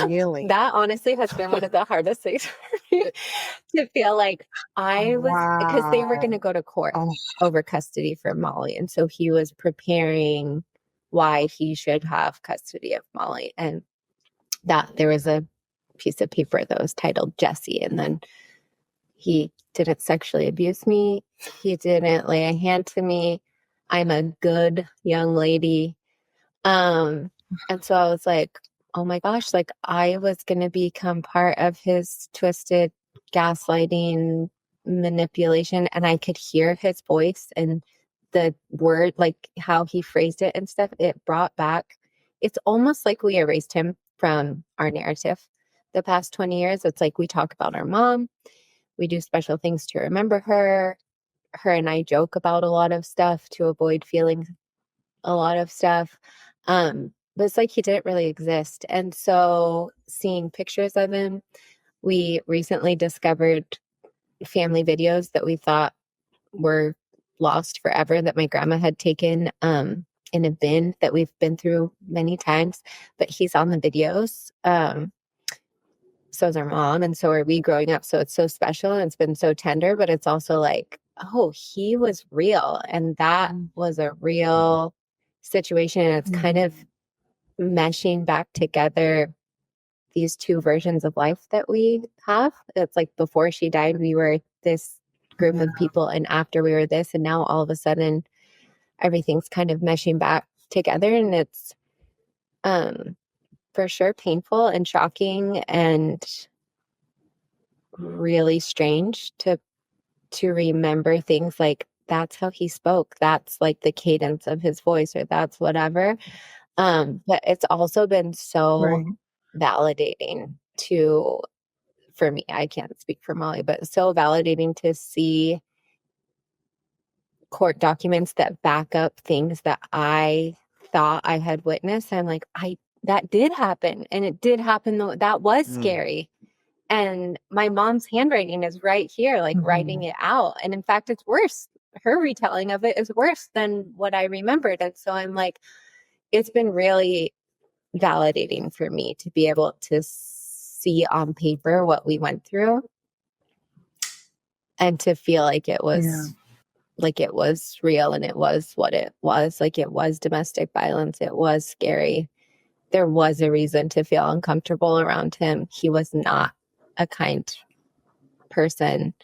Really? that honestly has been one of the hardest things for me to feel like I was, because they were going to go to court over custody for Molly. And so he was preparing why he should have custody of Molly. And that there was a piece of paper that was titled Jessie. And then he didn't sexually abuse me. He didn't lay a hand to me. I'm a good young lady. And so I was like, oh my gosh, like I was going to become part of his twisted gaslighting manipulation. And I could hear his voice and the word, like how he phrased it and stuff. It brought back, it's almost like we erased him from our narrative the past 20 years. It's like we talk about our mom. We do special things to remember her. Her and I joke about a lot of stuff to avoid feeling a lot of stuff. But it's like he didn't really exist. And so seeing pictures of him, we recently discovered family videos that we thought were lost forever that my grandma had taken in a bin that we've been through many times. But he's on the videos. So is our mom, and so are we growing up. So it's so special and it's been so tender, but it's also like, oh, he was real. And that was a real situation. And it's kind of meshing back together these 2 versions of life that we have. It's like before she died, we were this group of people, and after we were this, and now all of a sudden everything's kind of meshing back together. And it's for sure painful and shocking and really strange to remember things like that's how he spoke. That's like the cadence of his voice, or that's whatever. But it's also been so validating for me, I can't speak for Molly, but so validating to see court documents that back up things that I thought I had witnessed. I'm like, that did happen. And it did happen, though. That was scary. And my mom's handwriting is right here, like writing it out. And in fact, it's worse. Her retelling of it is worse than what I remembered. And so I'm like, it's been really validating for me to be able to see on paper what we went through and to feel like it was real, and it was what it was. Like it was domestic violence. It was scary. There was a reason to feel uncomfortable around him. He was not a kind person.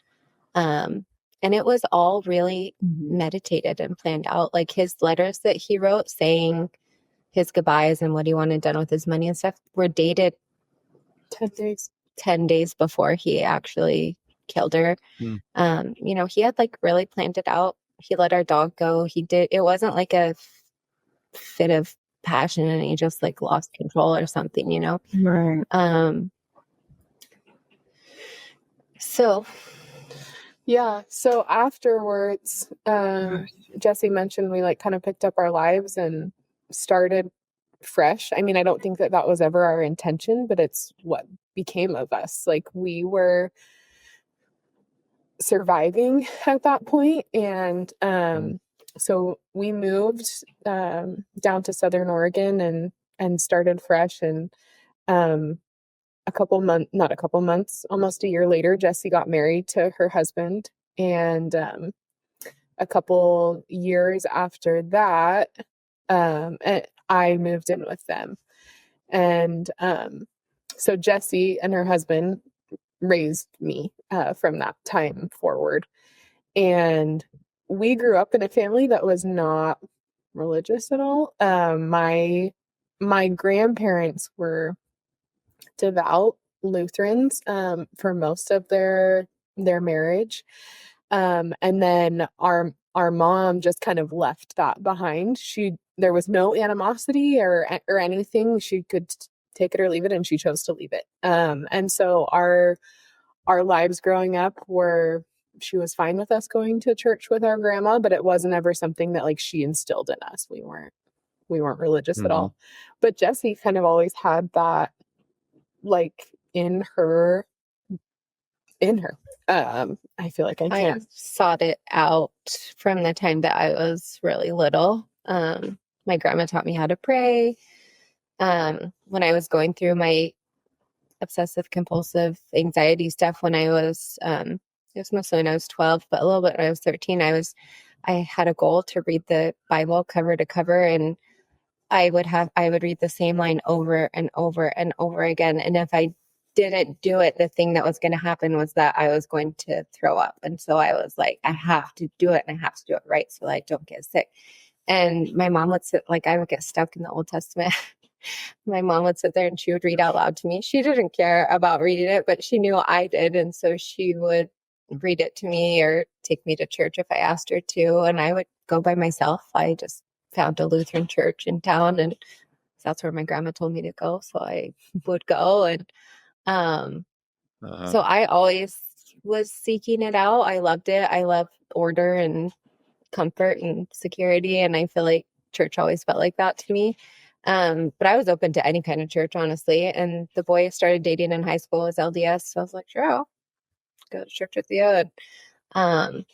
And it was all really meditated and planned out. Like his letters that he wrote saying his goodbyes and what he wanted done with his money and stuff were dated 10 days before he actually killed her. He had like really planned it out. He let our dog go. It wasn't like a fit of passion and he just like lost control or something, Right. So afterwards, Jessie mentioned we like kind of picked up our lives and started fresh. I mean, I don't think that was ever our intention, but it's what became of us. Like we were surviving at that point. And so we moved down to Southern Oregon and started fresh. And almost a year later, Jessie got married to her husband. And a couple years after that, I moved in with them. And so Jessie and her husband raised me from that time forward. And we grew up in a family that was not religious at all. My grandparents were devout Lutherans for most of their marriage. And then our mom just kind of left that behind. There was no animosity or anything. She could take it or leave it, and she chose to leave it. And so our lives growing up she was fine with us going to church with our grandma, but it wasn't ever something that like she instilled in us. We weren't religious at all. But Jessie kind of always had that like in her. I feel like I sought it out from the time that I was really little. My grandma taught me how to pray. When I was going through my obsessive compulsive anxiety stuff when I was, it was mostly when I was 12, but a little bit when I was 13, I had a goal to read the Bible cover to cover, and I would read the same line over and over and over again. And if I didn't do it, the thing that was going to happen was that I was going to throw up. And so I was like, I have to do it, and I have to do it right so I don't get sick. And my mom would I would get stuck in the Old Testament. My mom would sit there and she would read out loud to me. She didn't care about reading it, but she knew I did. And so she would read it to me or take me to church if I asked her to. And I would go by myself. I just found a Lutheran church in town, and that's where my grandma told me to go. So I would go. And so I always was seeking it out. I loved it. I love order and comfort and security. And I feel like church always felt like that to me. But I was open to any kind of church, honestly. And the boy I started dating in high school was LDS. So I was like, sure, I'll go to church with you. And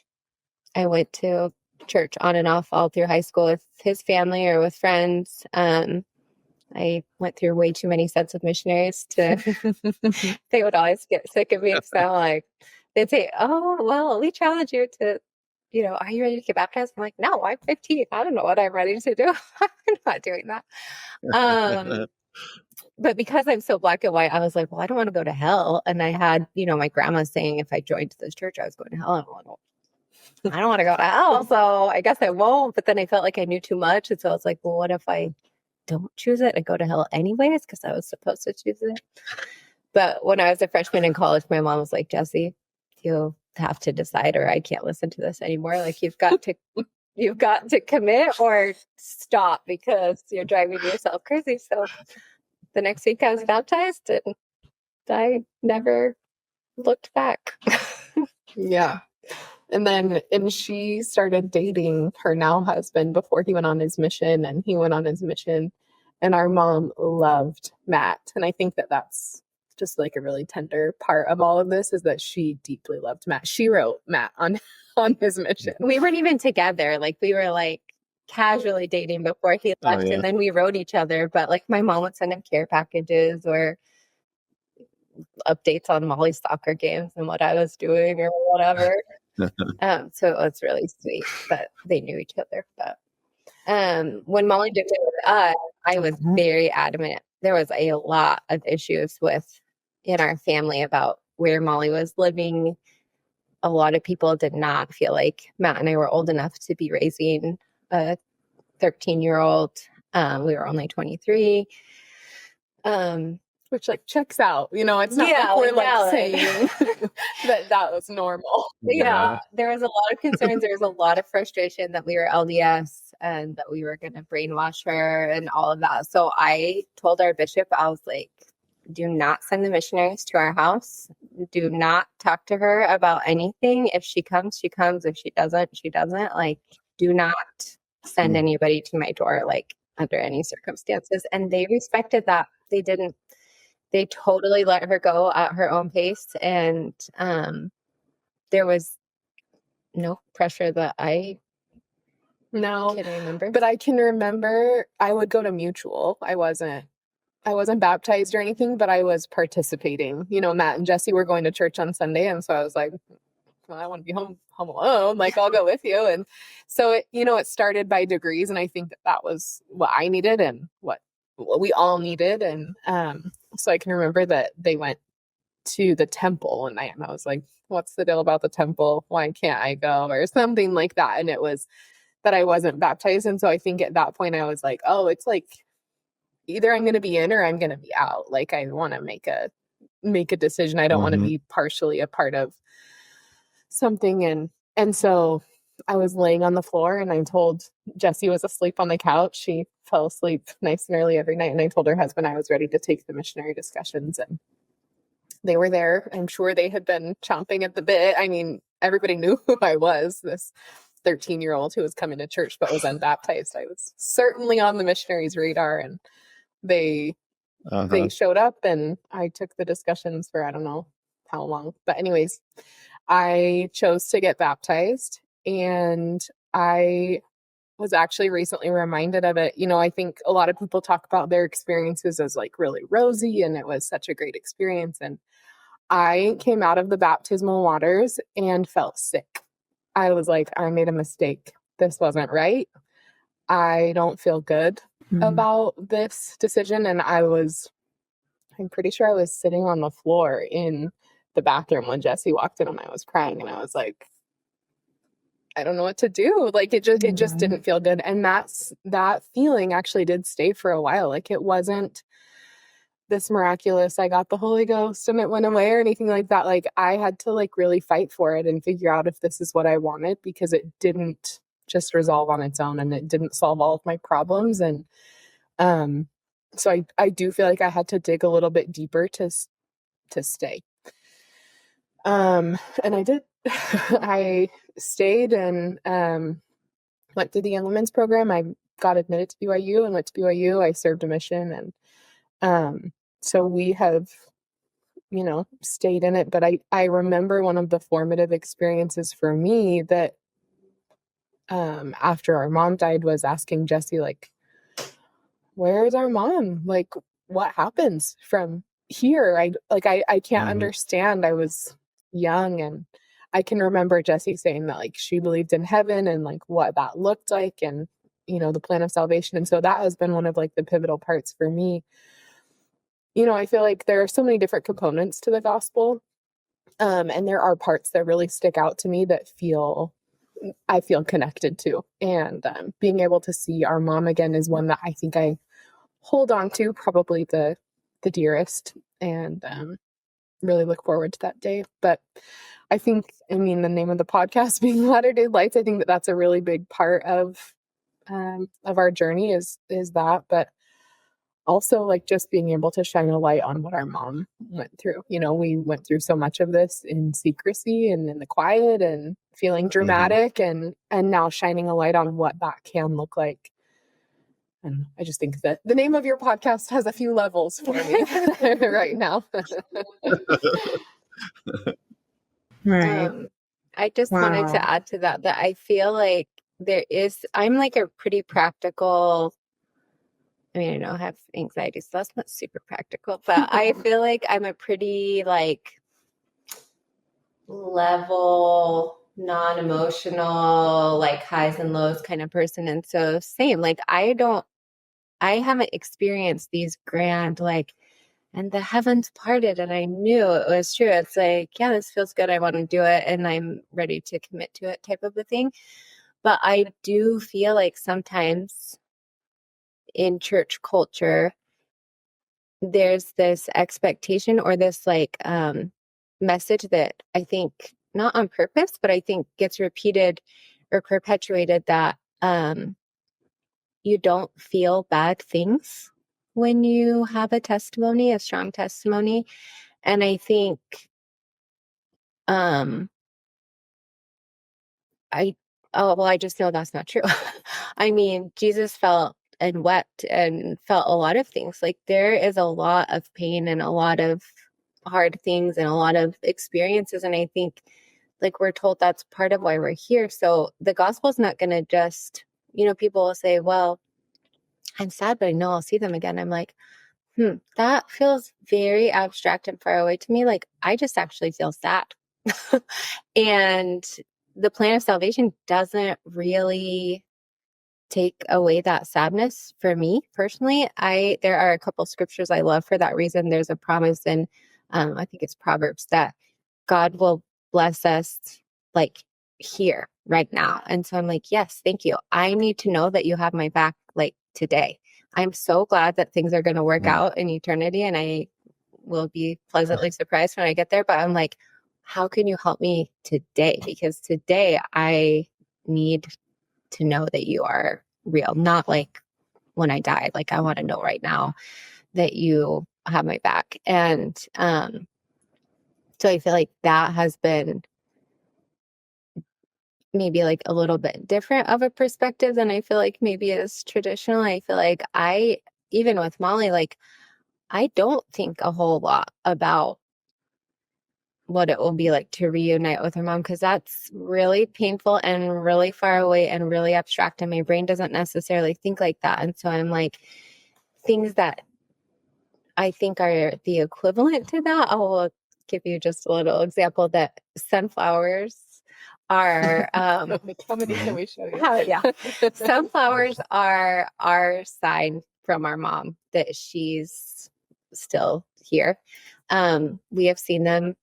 I went to church on and off all through high school with his family or with friends. I went through way too many sets of missionaries they would always get sick of me. So they'd say, oh, well, we challenge you to, are you ready to get baptized? I'm like, no, I'm 15. I don't know what I'm ready to do. I'm not doing that. But because I'm so black and white, I was like, well, I don't want to go to hell. And I had, my grandma saying if I joined this church, I was going to hell. I don't want to go to hell. So I guess I won't. But then I felt like I knew too much. And so I was like, well, what if I don't choose it and go to hell anyways? Because I was supposed to choose it. But when I was a freshman in college, my mom was like, Jessie, you have to decide or I can't listen to this anymore. Like you've got to commit or stop because you're driving yourself crazy. So the next week I was baptized and I never looked back. Yeah. And she started dating her now husband before he went on his mission, and he went on his mission, and our mom loved Matt. And I think that that's just like a really tender part of all of this is that she deeply loved Matt. She wrote Matt on his mission. We weren't even together. Like we were like casually dating before he left. And then we wrote each other. But like my mom would send him care packages or updates on Molly's soccer games and what I was doing or whatever. So it was really sweet that they knew each other. But when Molly did it with us, I was very adamant. There was a lot of issues in our family about where Molly was living. A lot of people did not feel like Matt and I were old enough to be raising a 13-year-old. We were only 23. Which like checks out, it's not like we're like saying that was normal. Yeah, there was a lot of concerns. There was a lot of frustration that we were LDS and that we were going to brainwash her and all of that. So I told our bishop, I was like, do not send the missionaries to our house. Do not talk to her about anything. If she comes, she comes. If she doesn't, she doesn't. Like, do not send anybody to my door, like under any circumstances. And they respected that. They totally let her go at her own pace. And there was no pressure that I can remember. But I can remember I would go to Mutual. I wasn't baptized or anything, but I was participating. Matt and Jessie were going to church on Sunday. And so I was like, well, I want to be home alone. Like, I'll go with you. And so, it started by degrees. And I think that was what I needed and what we all needed. And so I can remember that they went to the temple one night, and I was like, what's the deal about the temple? Why can't I go? Or something like that. And it was that I wasn't baptized. And so I think at that point I was like, oh, it's like either I'm going to be in or I'm going to be out. Like I want to make a decision. I don't want to be partially a part of something. And so I was laying on the floor, and I told Jessie was asleep on the couch. She fell asleep nice and early every night. And I told her husband I was ready to take the missionary discussions, and they were there. I'm sure they had been chomping at the bit. I mean, everybody knew who I was, this 13-year-old who was coming to church but was unbaptized. I was certainly on the missionaries' radar, and they showed up, and I took the discussions for I don't know how long. But anyways, I chose to get baptized, and I was actually recently reminded of it. You know, I think a lot of people talk about their experiences as like really rosy, and it was such a great experience. And I came out of the baptismal waters and felt sick. I was like, I made a mistake. This wasn't right. I don't feel good about this decision. And I'm pretty sure I was sitting on the floor in the bathroom when Jessie walked in, and I was crying, and I was like, I don't know what to do. Like it just didn't feel good. And that feeling actually did stay for a while. Like it wasn't this miraculous, I got the Holy Ghost and it went away or anything like that. Like I had to like really fight for it and figure out if this is what I wanted, because it didn't just resolve on its own, and it didn't solve all of my problems. And so I do feel like I had to dig a little bit deeper to stay. And I did. I stayed and went through the Young Women's program. I got admitted to BYU and went to BYU. I served a mission, and so we have, you know, stayed in it. But I remember one of the formative experiences for me that after our mom died was asking Jessie, like, where's our mom? Like, what happens from here? I can't understand. I was young, and I can remember Jessie saying that like she believed in heaven and like what that looked like, and you know, the plan of salvation. And so that has been one of like the pivotal parts for me. You know, I feel like there are so many different components to the gospel, and there are parts that really stick out to me that I feel connected to. And being able to see our mom again is one that I think I hold on to probably the dearest, and really look forward to that day. But I think, I mean, the name of the podcast being Latter-day Lights, I think that that's a really big part of our journey is that, but also like just being able to shine a light on what our mom went through. You know, we went through so much of this in secrecy and in the quiet and feeling dramatic, and now shining a light on what that can look like. And I just think that the name of your podcast has a few levels for me right now. Right. I just wanted to add to that I feel like I'm like a pretty practical, I mean, I know I have anxiety, so that's not super practical, but I feel like I'm a pretty like level, non-emotional, like highs and lows kind of person. And so same, like I haven't experienced these grand, like, and the heavens parted and I knew it was true. It's like, yeah, this feels good. I want to do it and I'm ready to commit to it type of a thing. But I do feel like sometimes in church culture, there's this expectation or this like message that I think not on purpose, but I think gets repeated or perpetuated that you don't feel bad things when you have a testimony, a strong testimony. And I think I just know that's not true. I mean, Jesus felt and wept and felt a lot of things. Like there is a lot of pain and a lot of hard things and a lot of experiences. And I think like we're told that's part of why we're here. So the gospel is not going to just, you know, people will say, well, I'm sad, but I know I'll see them again. I'm like, that feels very abstract and far away to me. Like I just actually feel sad. And the plan of salvation doesn't really take away that sadness for me personally. There are a couple scriptures I love for that reason. There's a promise in I think it's Proverbs, that God will bless us like here right now. And so I'm like, yes, thank you. I need to know that you have my back like today. I'm so glad that things are going to work out in eternity, and I will be pleasantly surprised when I get there. But I'm like, how can you help me today? Because today I need to know that you are real, not like when I die. Like, I want to know right now that you have my back. And so I feel like that has been maybe like a little bit different of a perspective than I feel like maybe is traditional. I feel like even with Molly, like, I don't think a whole lot about what it will be like to reunite with her mom, because that's really painful and really far away and really abstract, and my brain doesn't necessarily think like that. And so I'm like, things that I think are the equivalent to that, I will give you just a little example that sunflowers are How many can we show you? yeah. Sunflowers are our sign from our mom that she's still here. We have seen them.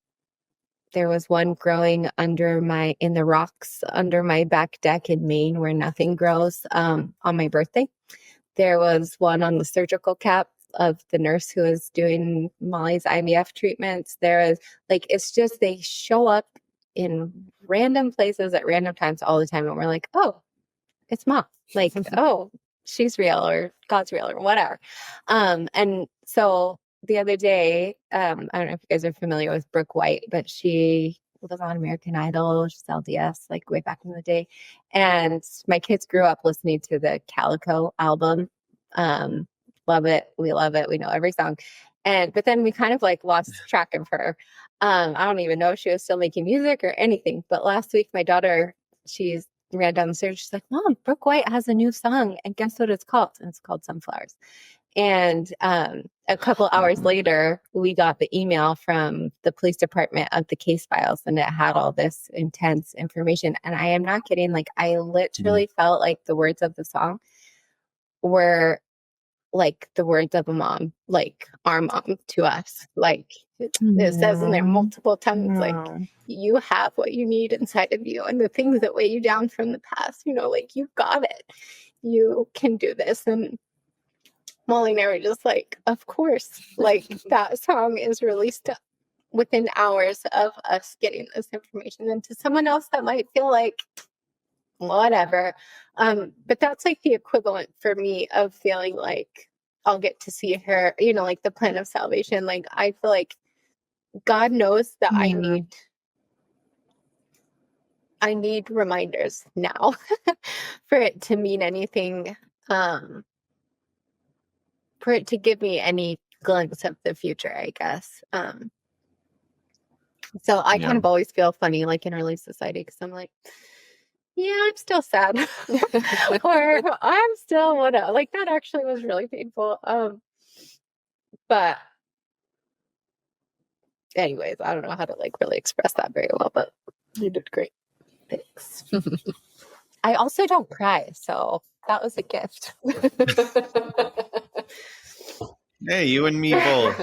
There was one growing in the rocks under my back deck in Maine where nothing grows, on my birthday. There was one on the surgical cap of the nurse who was doing Molly's IVF treatments. There is like, it's just, they show up in random places at random times all the time. And we're like, oh, it's Mom. Like, oh, she's real, or God's real, or whatever. And so the other day, I don't know if you guys are familiar with Brooke White, but she was on American Idol. She's LDS, like way back in the day. And my kids grew up listening to the Calico album. Love it. We love it. We know every song. But then we kind of like lost track of her. I don't even know if she was still making music or anything. But last week, my daughter, she's ran down the stairs. She's like, Mom, Brooke White has a new song. And guess what it's called? And it's called Sunflowers. And a couple hours later, we got the email from the police department of the case files, and it had all this intense information. And I am not kidding. Like, I literally felt like the words of the song were like the words of a mom, like our mom to us. Like, it says in there multiple times, like, you have what you need inside of you, and the things that weigh you down from the past, like, you've got it. You can do this. And Molly and I were just like, of course. Like, that song is released within hours of us getting this information. And to someone else that might feel like, whatever. But that's like the equivalent for me of feeling like I'll get to see her, like the plan of salvation. Like, I feel like God knows that I need reminders now for it to mean anything, for it to give me any glimpse of the future, I guess. So I kind of always feel funny, like in Early Society, because I'm like, yeah, I'm still sad. Or I'm still whatever. Like, that actually was really painful. But anyways, I don't know how to like really express that very well, but You did great. thanks. I also don't cry, so that was a gift. Hey, you and me both.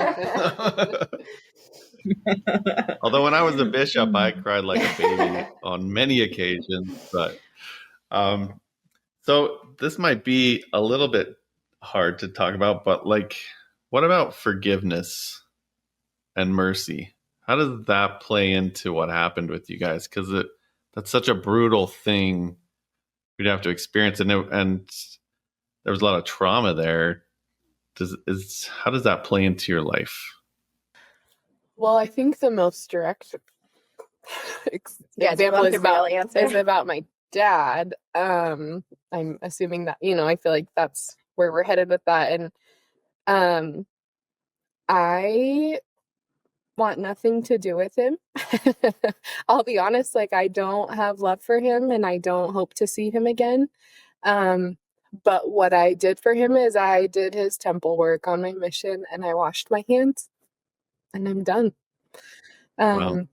Although when I was a bishop, I cried like a baby on many occasions. But so this might be a little bit hard to talk about, but like, what about forgiveness and mercy? How does that play into what happened with you guys? Because that's such a brutal thing we'd have to experience, and there was a lot of trauma there. How does that play into your life? Well, I think the most direct example is about my dad. I'm assuming that, I feel like that's where we're headed with that. And I want nothing to do with him. I'll be honest, like, I don't have love for him, and I don't hope to see him again. But what I did for him is I did his temple work on my mission, and I washed my hands, and I'm done. Wow.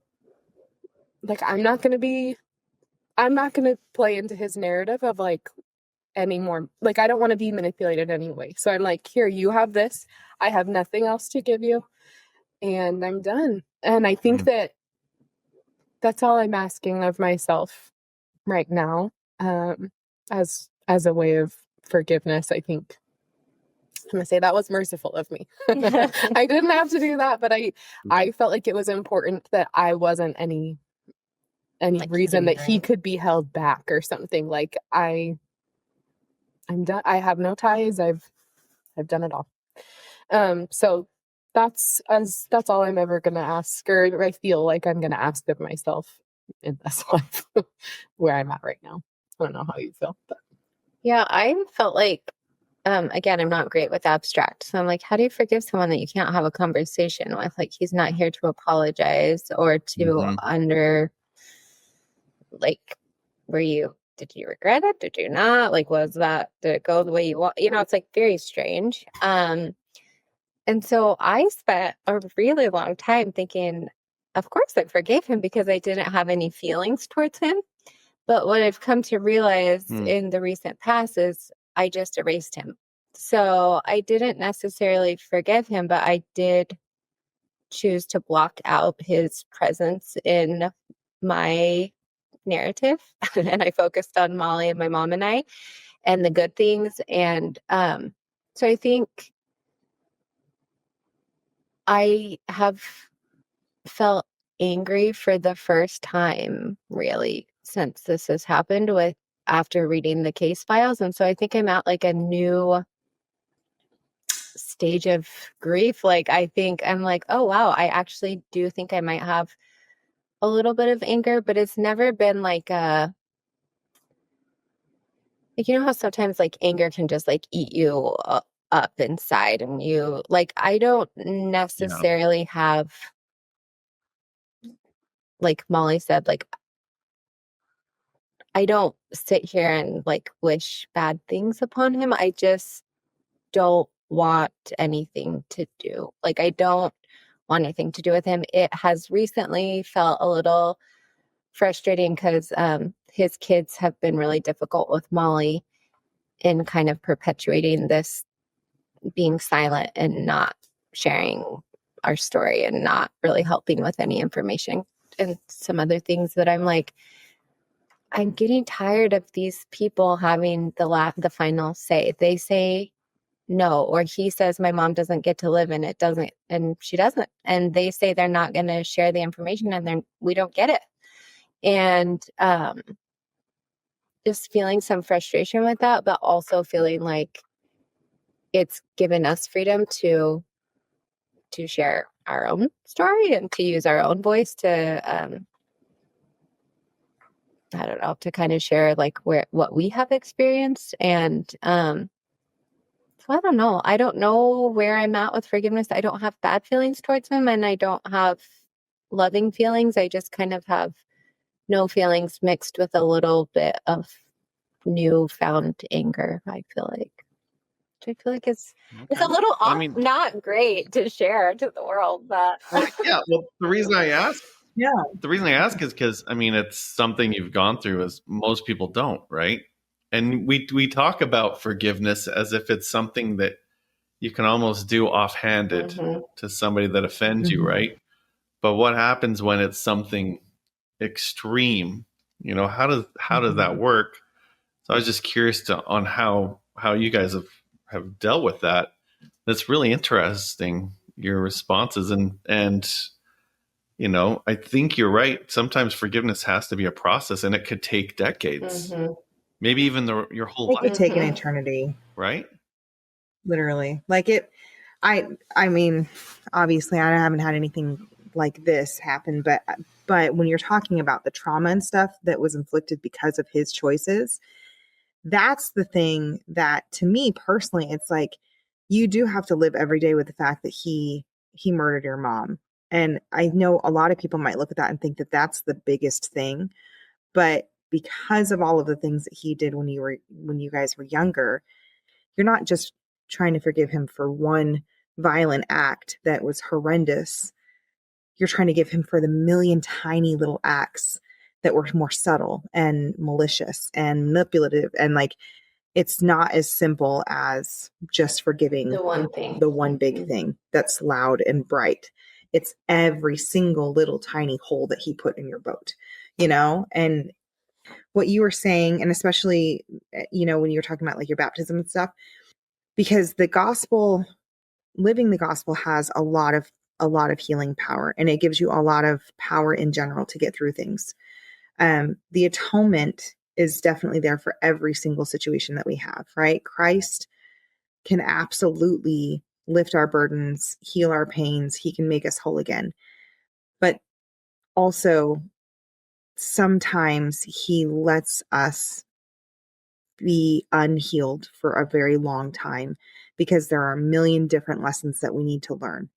Like, I'm not going to play into his narrative of like anymore. Like, I don't want to be manipulated anyway. So I'm like, here, you have this. I have nothing else to give you. and I'm done. And I think that that's all I'm asking of myself right now, as a way of forgiveness. I think I'm gonna say that was merciful of me. I didn't have to do that, but I felt like it was important that I wasn't any Like reason that he hindering. could be held back or something. Like I'm done. I have no ties. I've done it all. So that's all I'm ever gonna ask, or I feel like I'm gonna ask of myself in this life, where I'm at right now. I don't know how you feel, but Yeah, I felt like, again, I'm not great with abstract. So I'm like, how do you forgive someone that you can't have a conversation with? Like, he's not here to apologize or to like, did you regret it? Did you not? Like, did it go the way you want? It's like very strange. And so I spent a really long time thinking, of course I forgave him because I didn't have any feelings towards him. But what I've come to realize in the recent past is I just erased him. So I didn't necessarily forgive him, but I did choose to block out his presence in my narrative. And I focused on Molly and my mom and I and the good things. And so I think I have felt angry for the first time really since this has happened after reading the case files. And so I think I'm at like a new stage of grief. Like I think I'm like, oh wow, I actually do think I might have a little bit of anger, but it's never been like how sometimes like anger can just like eat you up inside, and you like, I don't necessarily have, like Molly said, like I don't sit here and like wish bad things upon him. I just don't want anything to do. Like I don't want anything to do with him. It has recently felt a little frustrating because his kids have been really difficult with Molly in kind of perpetuating this being silent and not sharing our story and not really helping with any information and some other things that I'm like, I'm getting tired of these people having the final say. They say no, or he says my mom doesn't get to live and she doesn't. And they say they're not going to share the information, and then we don't get it. And just feeling some frustration with that, but also feeling like it's given us freedom to share our own story and to use our own voice to I don't know, to kind of share like what we have experienced. And so I don't know. I don't know where I'm at with forgiveness. I don't have bad feelings towards him, and I don't have loving feelings. I just kind of have no feelings mixed with a little bit of newfound anger, I feel like. Which I feel like it's a little not great to share to the world, but yeah. Well, the reason I ask is because it's something you've gone through, as most people don't, right? And we talk about forgiveness as if it's something that you can almost do offhanded to somebody that offends you, right? But what happens when it's something extreme? How does that work? So I was just curious on how you guys have dealt with that. That's really interesting, your responses, and I think you're right. Sometimes forgiveness has to be a process, and it could take decades, maybe even your whole life. It could take an eternity, right? Literally, like it. I mean, obviously, I haven't had anything like this happen, but when you're talking about the trauma and stuff that was inflicted because of his choices, that's the thing that, to me personally, it's like you do have to live every day with the fact that he murdered your mom. And I know a lot of people might look at that and think that that's the biggest thing, but because of all of the things that he did when you guys were younger, you're not just trying to forgive him for one violent act that was horrendous. You're trying to give him for the million tiny little acts that were more subtle and malicious and manipulative. And like, it's not as simple as just forgiving the one thing, the one big thing that's loud and bright. It's every single little tiny hole that he put in your boat, and what you were saying, and especially, when you were talking about like your baptism and stuff, because living the gospel has a lot of healing power, and it gives you a lot of power in general to get through things. The atonement is definitely there for every single situation that we have, right? Christ can absolutely lift our burdens, heal our pains. He can make us whole again. But also, sometimes he lets us be unhealed for a very long time because there are a million different lessons that we need to learn.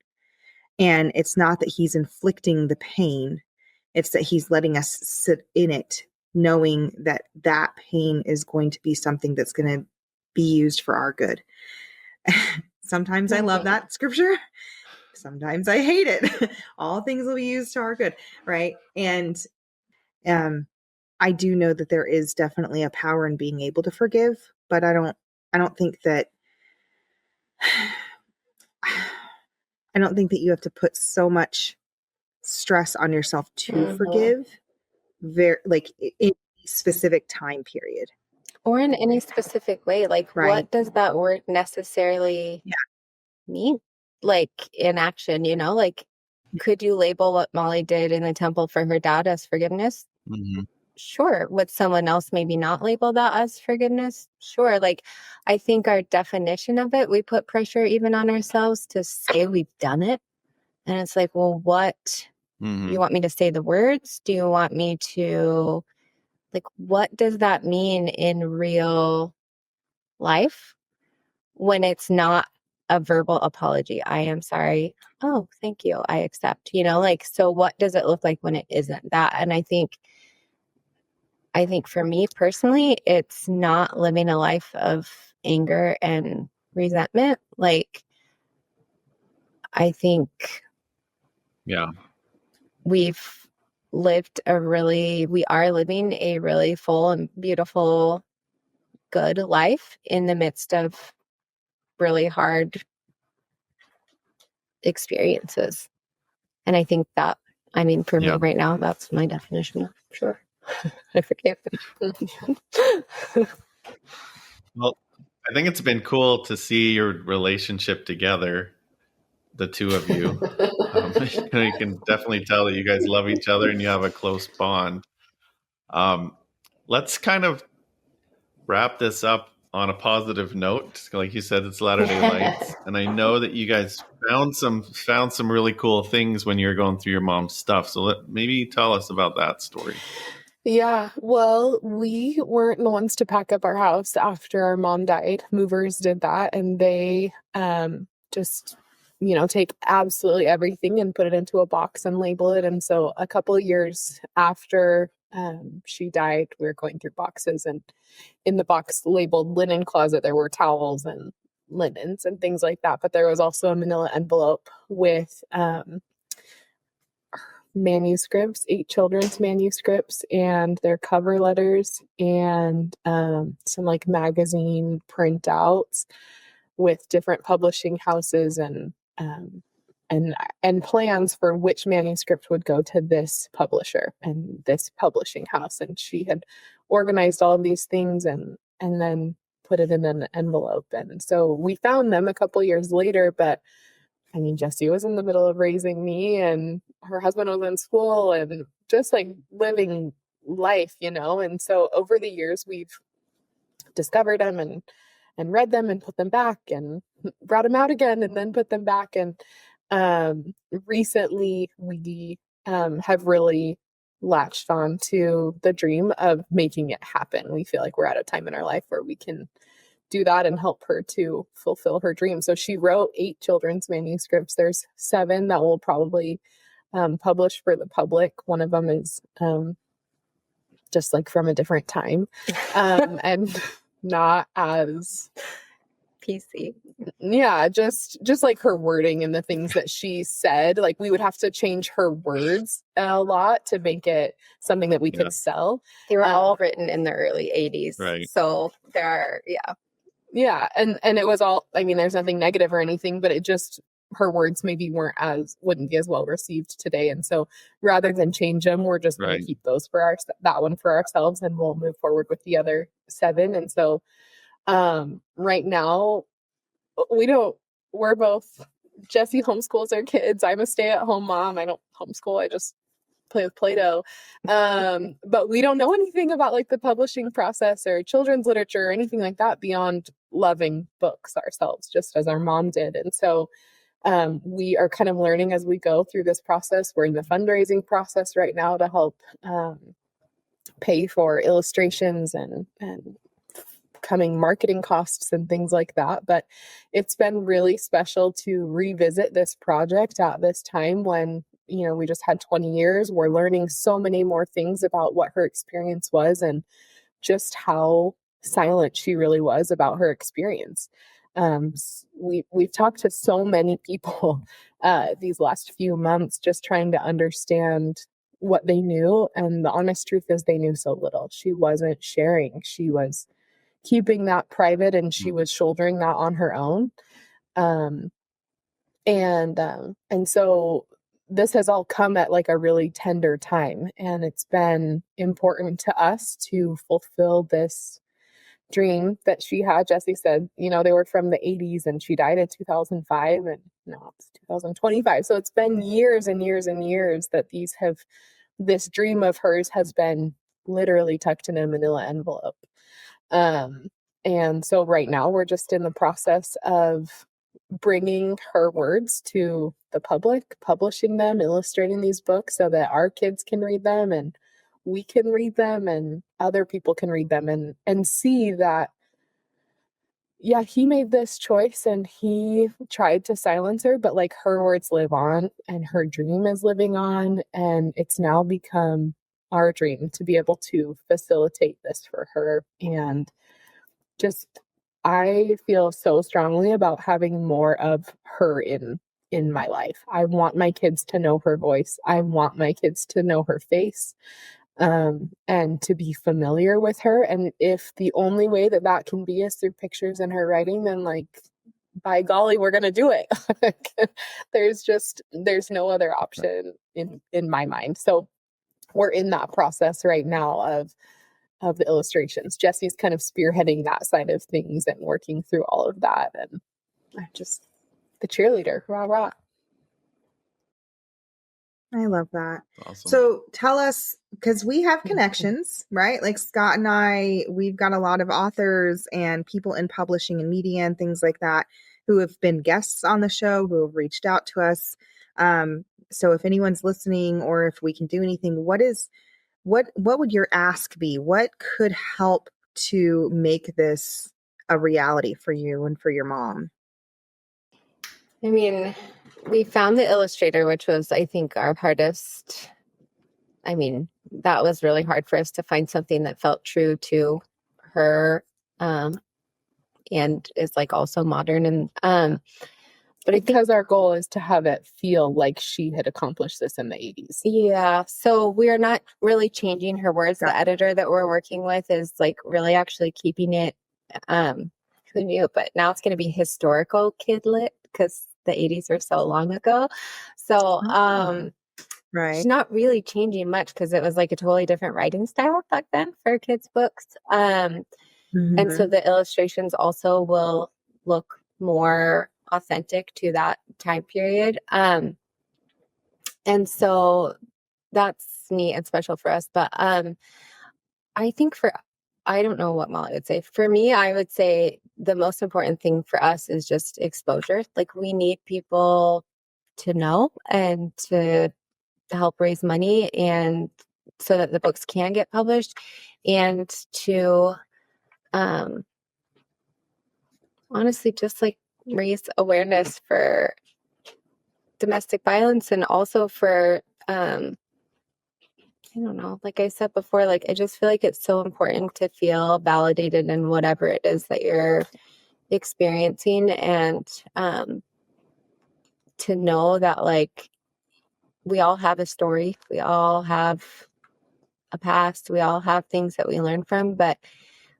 And it's not that he's inflicting the pain, it's that he's letting us sit in it, knowing that that pain is going to be something that's going to be used for our good. Sometimes I love that scripture. Sometimes I hate it. All things will be used to our good, right? And I do know that there is definitely a power in being able to forgive, but I don't think that you have to put so much stress on yourself to forgive, like in a specific time period. Or in any specific way. Like, Right. what does that word necessarily mean? Like, in action, like, could you label what Molly did in the temple for her dad as forgiveness? Mm-hmm. Sure. Would someone else maybe not label that as forgiveness? Sure. Like, I think our definition of it, we put pressure even on ourselves to say we've done it. And it's like, well, what? You want me to say the words? Do you want me to, like, what does that mean in real life when it's not a verbal apology? I am sorry. Oh, thank you. I accept, like, so what does it look like when it isn't that? And I think for me personally, it's not living a life of anger and resentment. Like, I think we've we are living a really full and beautiful, good life in the midst of really hard experiences. And I think that, for me right now, that's my definition of sure. I forgive. Well, I think it's been cool to see your relationship together, the two of you. You can definitely tell that you guys love each other and you have a close bond. Let's kind of wrap this up on a positive note. Like you said, it's Latter-day Lights, and I know that you guys found some really cool things when you were going through your mom's stuff. So maybe tell us about that story. Yeah, well, we weren't the ones to pack up our house after our mom died. Movers did that, and they just, take absolutely everything and put it into a box and label it. And so a couple of years after she died, we were going through boxes, and in the box labeled linen closet, there were towels and linens and things like that. But there was also a manila envelope with manuscripts, 8 children's manuscripts, and their cover letters, and some like magazine printouts with different publishing houses and plans for which manuscript would go to this publisher and this publishing house. And she had organized all of these things and then put it in an envelope. And so we found them a couple years later, but Jessie was in the middle of raising me, and her husband was in school and just like living life, And so over the years, we've discovered them and read them and put them back and brought them out again and then put them back. And recently we have really latched on to the dream of making it happen. We feel like we're at a time in our life where we can do that and help her to fulfill her dream. So she wrote 8 children's manuscripts. There's 7 that will probably publish for the public. One of them is just like from a different time and not as PC. Yeah, just like her wording and the things that she said. Like, we would have to change her words a lot to make it something that we could sell. They were all written in the early 80s. Right. So there are, Yeah. And it was all, there's nothing negative or anything, but it just her words maybe wouldn't be as well received today. And so rather than change them, we're just going Right. to keep those for that one for ourselves, and we'll move forward with the other 7. And so right now we're both, Jessie homeschools her kids. I'm a stay-at-home mom. I don't homeschool. I just play with Play-Doh. But we don't know anything about like the publishing process or children's literature or anything like that beyond loving books ourselves, just as our mom did. And so we are kind of learning as we go through this process. We're in the fundraising process right now to help pay for illustrations and coming marketing costs and things like that. But it's been really special to revisit this project at this time when, we just had 20 years. We're learning so many more things about what her experience was and just how silent she really was about her experience. We've talked to so many people these last few months, just trying to understand what they knew. And the honest truth is they knew so little. She wasn't sharing. She was keeping that private, and she was shouldering that on her own. And so this has all come at like a really tender time, and it's been important to us to fulfill this dream that she had. Jessie said, they were from the 80s and she died in 2005, and now it's 2025. So it's been years and years and years that this dream of hers has been literally tucked in a manila envelope. And so right now we're just in the process of bringing her words to the public, publishing them, illustrating these books so that our kids can read them and we can read them and other people can read them and see that, yeah, he made this choice and he tried to silence her, but like her words live on and her dream is living on, and it's now become our dream to be able to facilitate this for her. And just, I feel so strongly about having more of her in my life. I want my kids to know her voice. I want my kids to know her face, and to be familiar with her. And if the only way that can be is through pictures and her writing, then like, by golly, we're going to do it. There's no other option in my mind. So we're in that process right now of the illustrations. Jessie's kind of spearheading that side of things and working through all of that. And I'm just the cheerleader. Rah, rah. I love that. Awesome. So tell us, because we have connections, right? Like Scott and I, we've got a lot of authors and people in publishing and media and things like that who have been guests on the show, who have reached out to us. So if anyone's listening, or if we can do anything, what would your ask be? What could help to make this a reality for you and for your mom? I mean, we found the illustrator, which was, I think, our hardest. I mean, that was really hard for us to find something that felt true to her, and is like also modern. And but because our goal is to have it feel like she had accomplished this in the 80s. Yeah. So we're not really changing her words. The editor that we're working with is like really actually keeping it, who knew, but now it's going to be historical kid lit because the 80s were so long ago. So, right. She's not really changing much because it was like a totally different writing style back then for kids' books. And so the illustrations also will look more authentic to that time period. And so that's neat and special for us. But I think I don't know what Molly would say. For me, I would say the most important thing for us is just exposure. Like, we need people to know and to help raise money, and so that the books can get published, and to honestly just like raise awareness for domestic violence, and also for I don't know, like I said before, like I just feel like it's so important to feel validated in whatever it is that you're experiencing, and to know that like we all have a story, we all have a past, we all have things that we learn from, but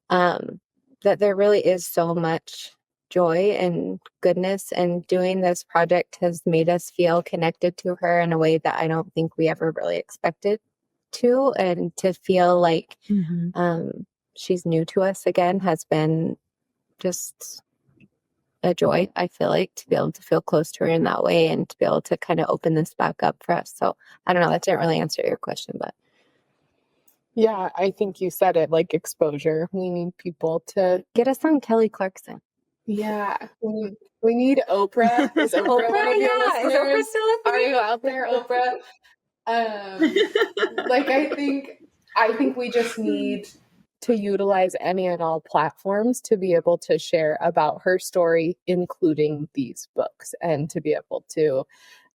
that there really is so much joy and goodness. And doing this project has made us feel connected to her in a way that I don't think we ever really expected to. And to feel like she's new to us again has been just a joy, I feel like, to be able to feel close to her in that way and to be able to kind of open this back up for us. So I don't know, that didn't really answer your question, but Yeah, I think you said it, like exposure. We need people to get us on Kelly Clarkson. Yeah, we need Oprah. Is Oprah, one of your yeah. Is Oprah listeners? still listening? Are you out there, Oprah? Like I think we just need to utilize any and all platforms to be able to share about her story, including these books, and to be able to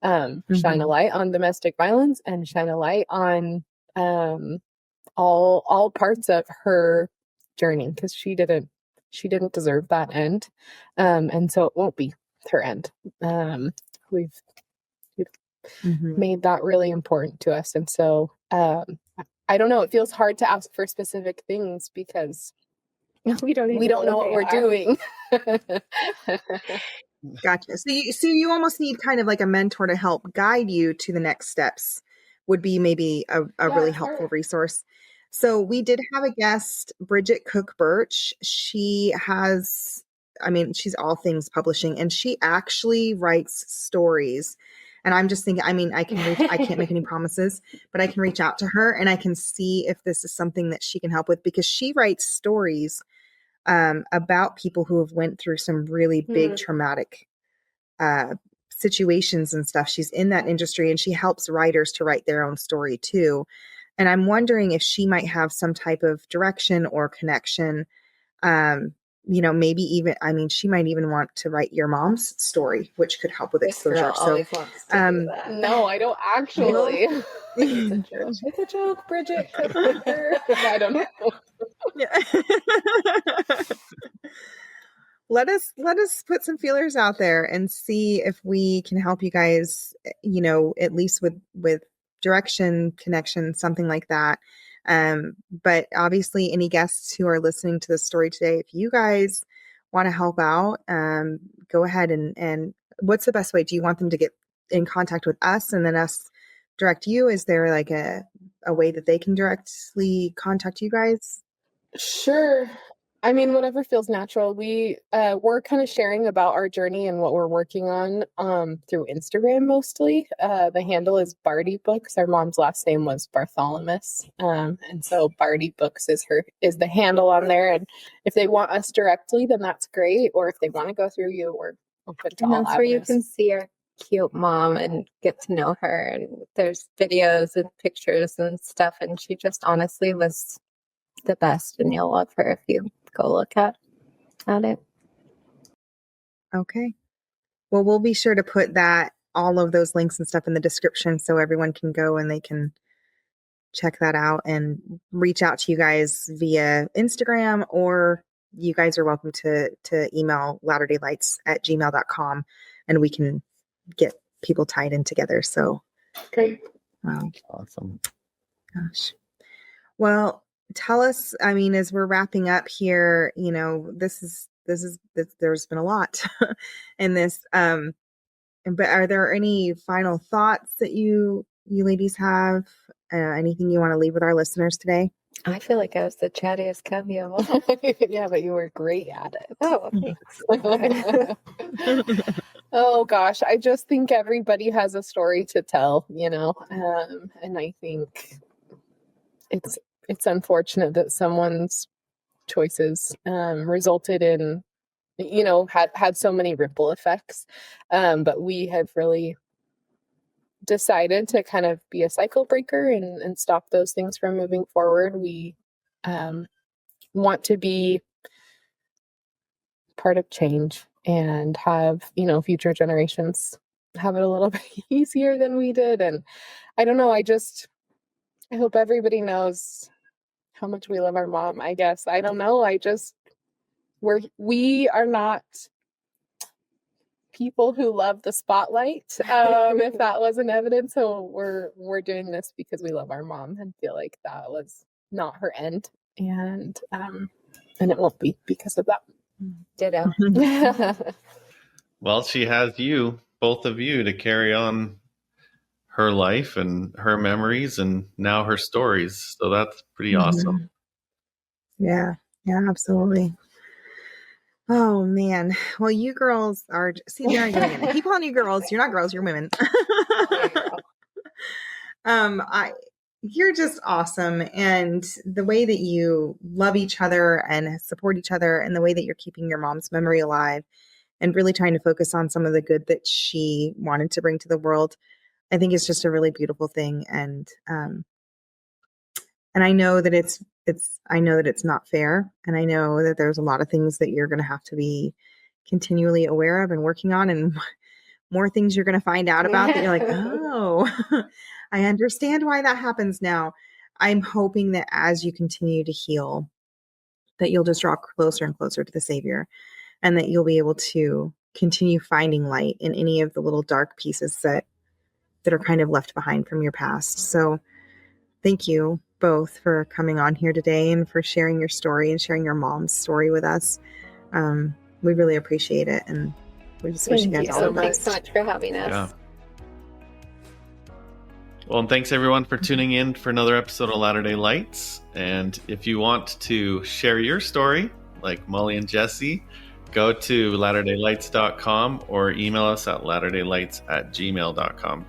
shine a light on domestic violence and shine a light on all parts of her journey, because she didn't deserve that end, and so it won't be her end. We've made that really important to us, and so I don't know, it feels hard to ask for specific things because we don't know what we're doing. Gotcha. So you almost need kind of like a mentor to help guide you to the next steps, would be maybe a really helpful resource. So we did have a guest, Bridget Cook Birch. She has, she's all things publishing, and she actually writes stories. And I'm just thinking, I can't make any promises, but I can reach out to her and I can see if this is something that she can help with, because she writes stories about people who have went through some really big traumatic situations and stuff. She's in that industry and she helps writers to write their own story too. And I'm wondering if she might have some type of direction or connection. Maybe even, she might even want to write your mom's story, which could help with exposure. So, no, I don't actually. It's a joke, Bridget. I don't know. Yeah. Let us put some feelers out there and see if we can help you guys, at least with direction, connection, something like that. But obviously any guests who are listening to the story today, if you guys want to help out, go ahead and what's the best way? Do you want them to get in contact with us and then us direct you? Is there like a way that they can directly contact you guys? Sure. Whatever feels natural. We're kind of sharing about our journey and what we're working on through Instagram mostly. The handle is Barty Books. Our mom's last name was Bartholomew. And so Barty Books is the handle on there. And if they want us directly, then that's great. Or if they want to go through you, we're open to all avenues. That's where you can see our cute mom and get to know her. And there's videos and pictures and stuff. And she just honestly was the best, and you'll love her if you go look at it. Okay. Well, we'll be sure to put all of those links and stuff in the description so everyone can go and they can check that out and reach out to you guys via Instagram, or you guys are welcome to email latterdaylights@gmail.com and we can get people tied in together. So great. Wow. Awesome. Gosh. Well, tell us, as we're wrapping up here, there's been a lot in this, but are there any final thoughts that you ladies have? Anything you want to leave with our listeners today? I feel like I was the chattiest cubby of all. Yeah, but you were great at it. Oh, thanks. Oh gosh, I just think everybody has a story to tell, and I think it's unfortunate that someone's choices resulted in, had so many ripple effects. But we have really decided to kind of be a cycle breaker and stop those things from moving forward. We want to be part of change and have, future generations have it a little bit easier than we did. And I don't know, I hope everybody knows how much we love our mom, I guess. I don't know. We are not people who love the spotlight, if that wasn't evident. So we're doing this because we love our mom and feel like that was not her end. And it won't be because of that. Ditto. Well, she has you, both of you, to carry on her life and her memories and now her stories. So that's pretty awesome. Yeah, absolutely. Oh man. Well, you girls are, see, there I go again. I keep calling you girls. You're not girls, you're women. You're just awesome. And the way that you love each other and support each other, and the way that you're keeping your mom's memory alive and really trying to focus on some of the good that she wanted to bring to the world, I think it's just a really beautiful thing. And I know that I know that it's not fair. And I know that there's a lot of things that you're going to have to be continually aware of and working on, and more things you're going to find out about that you're like, oh, I understand why that happens now. I'm hoping that as you continue to heal, that you'll just draw closer and closer to the Savior, and that you'll be able to continue finding light in any of the little dark pieces that are kind of left behind from your past. So thank you both for coming on here today and for sharing your story and sharing your mom's story with us. We really appreciate it. And we just wish you guys all the best. Thanks so much for having us. Yeah. Well, and thanks everyone for tuning in for another episode of Latter-day Lights. And if you want to share your story, like Molly and Jessie, go to latterdaylights.com or email us at latterdaylights@gmail.com.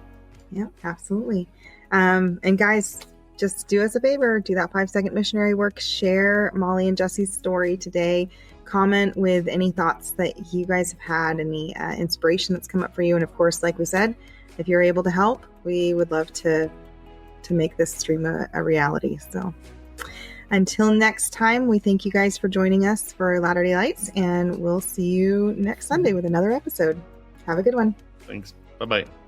Yeah, absolutely. And guys, just do us a favor, do that 5-second missionary work, share Molly and Jessie's story today, comment with any thoughts that you guys have had, any inspiration that's come up for you. And of course, like we said, if you're able to help, we would love to make this stream a reality. So until next time, we thank you guys for joining us for Latter-day Lights, and we'll see you next Sunday with another episode. Have a good one. Thanks. Bye-bye.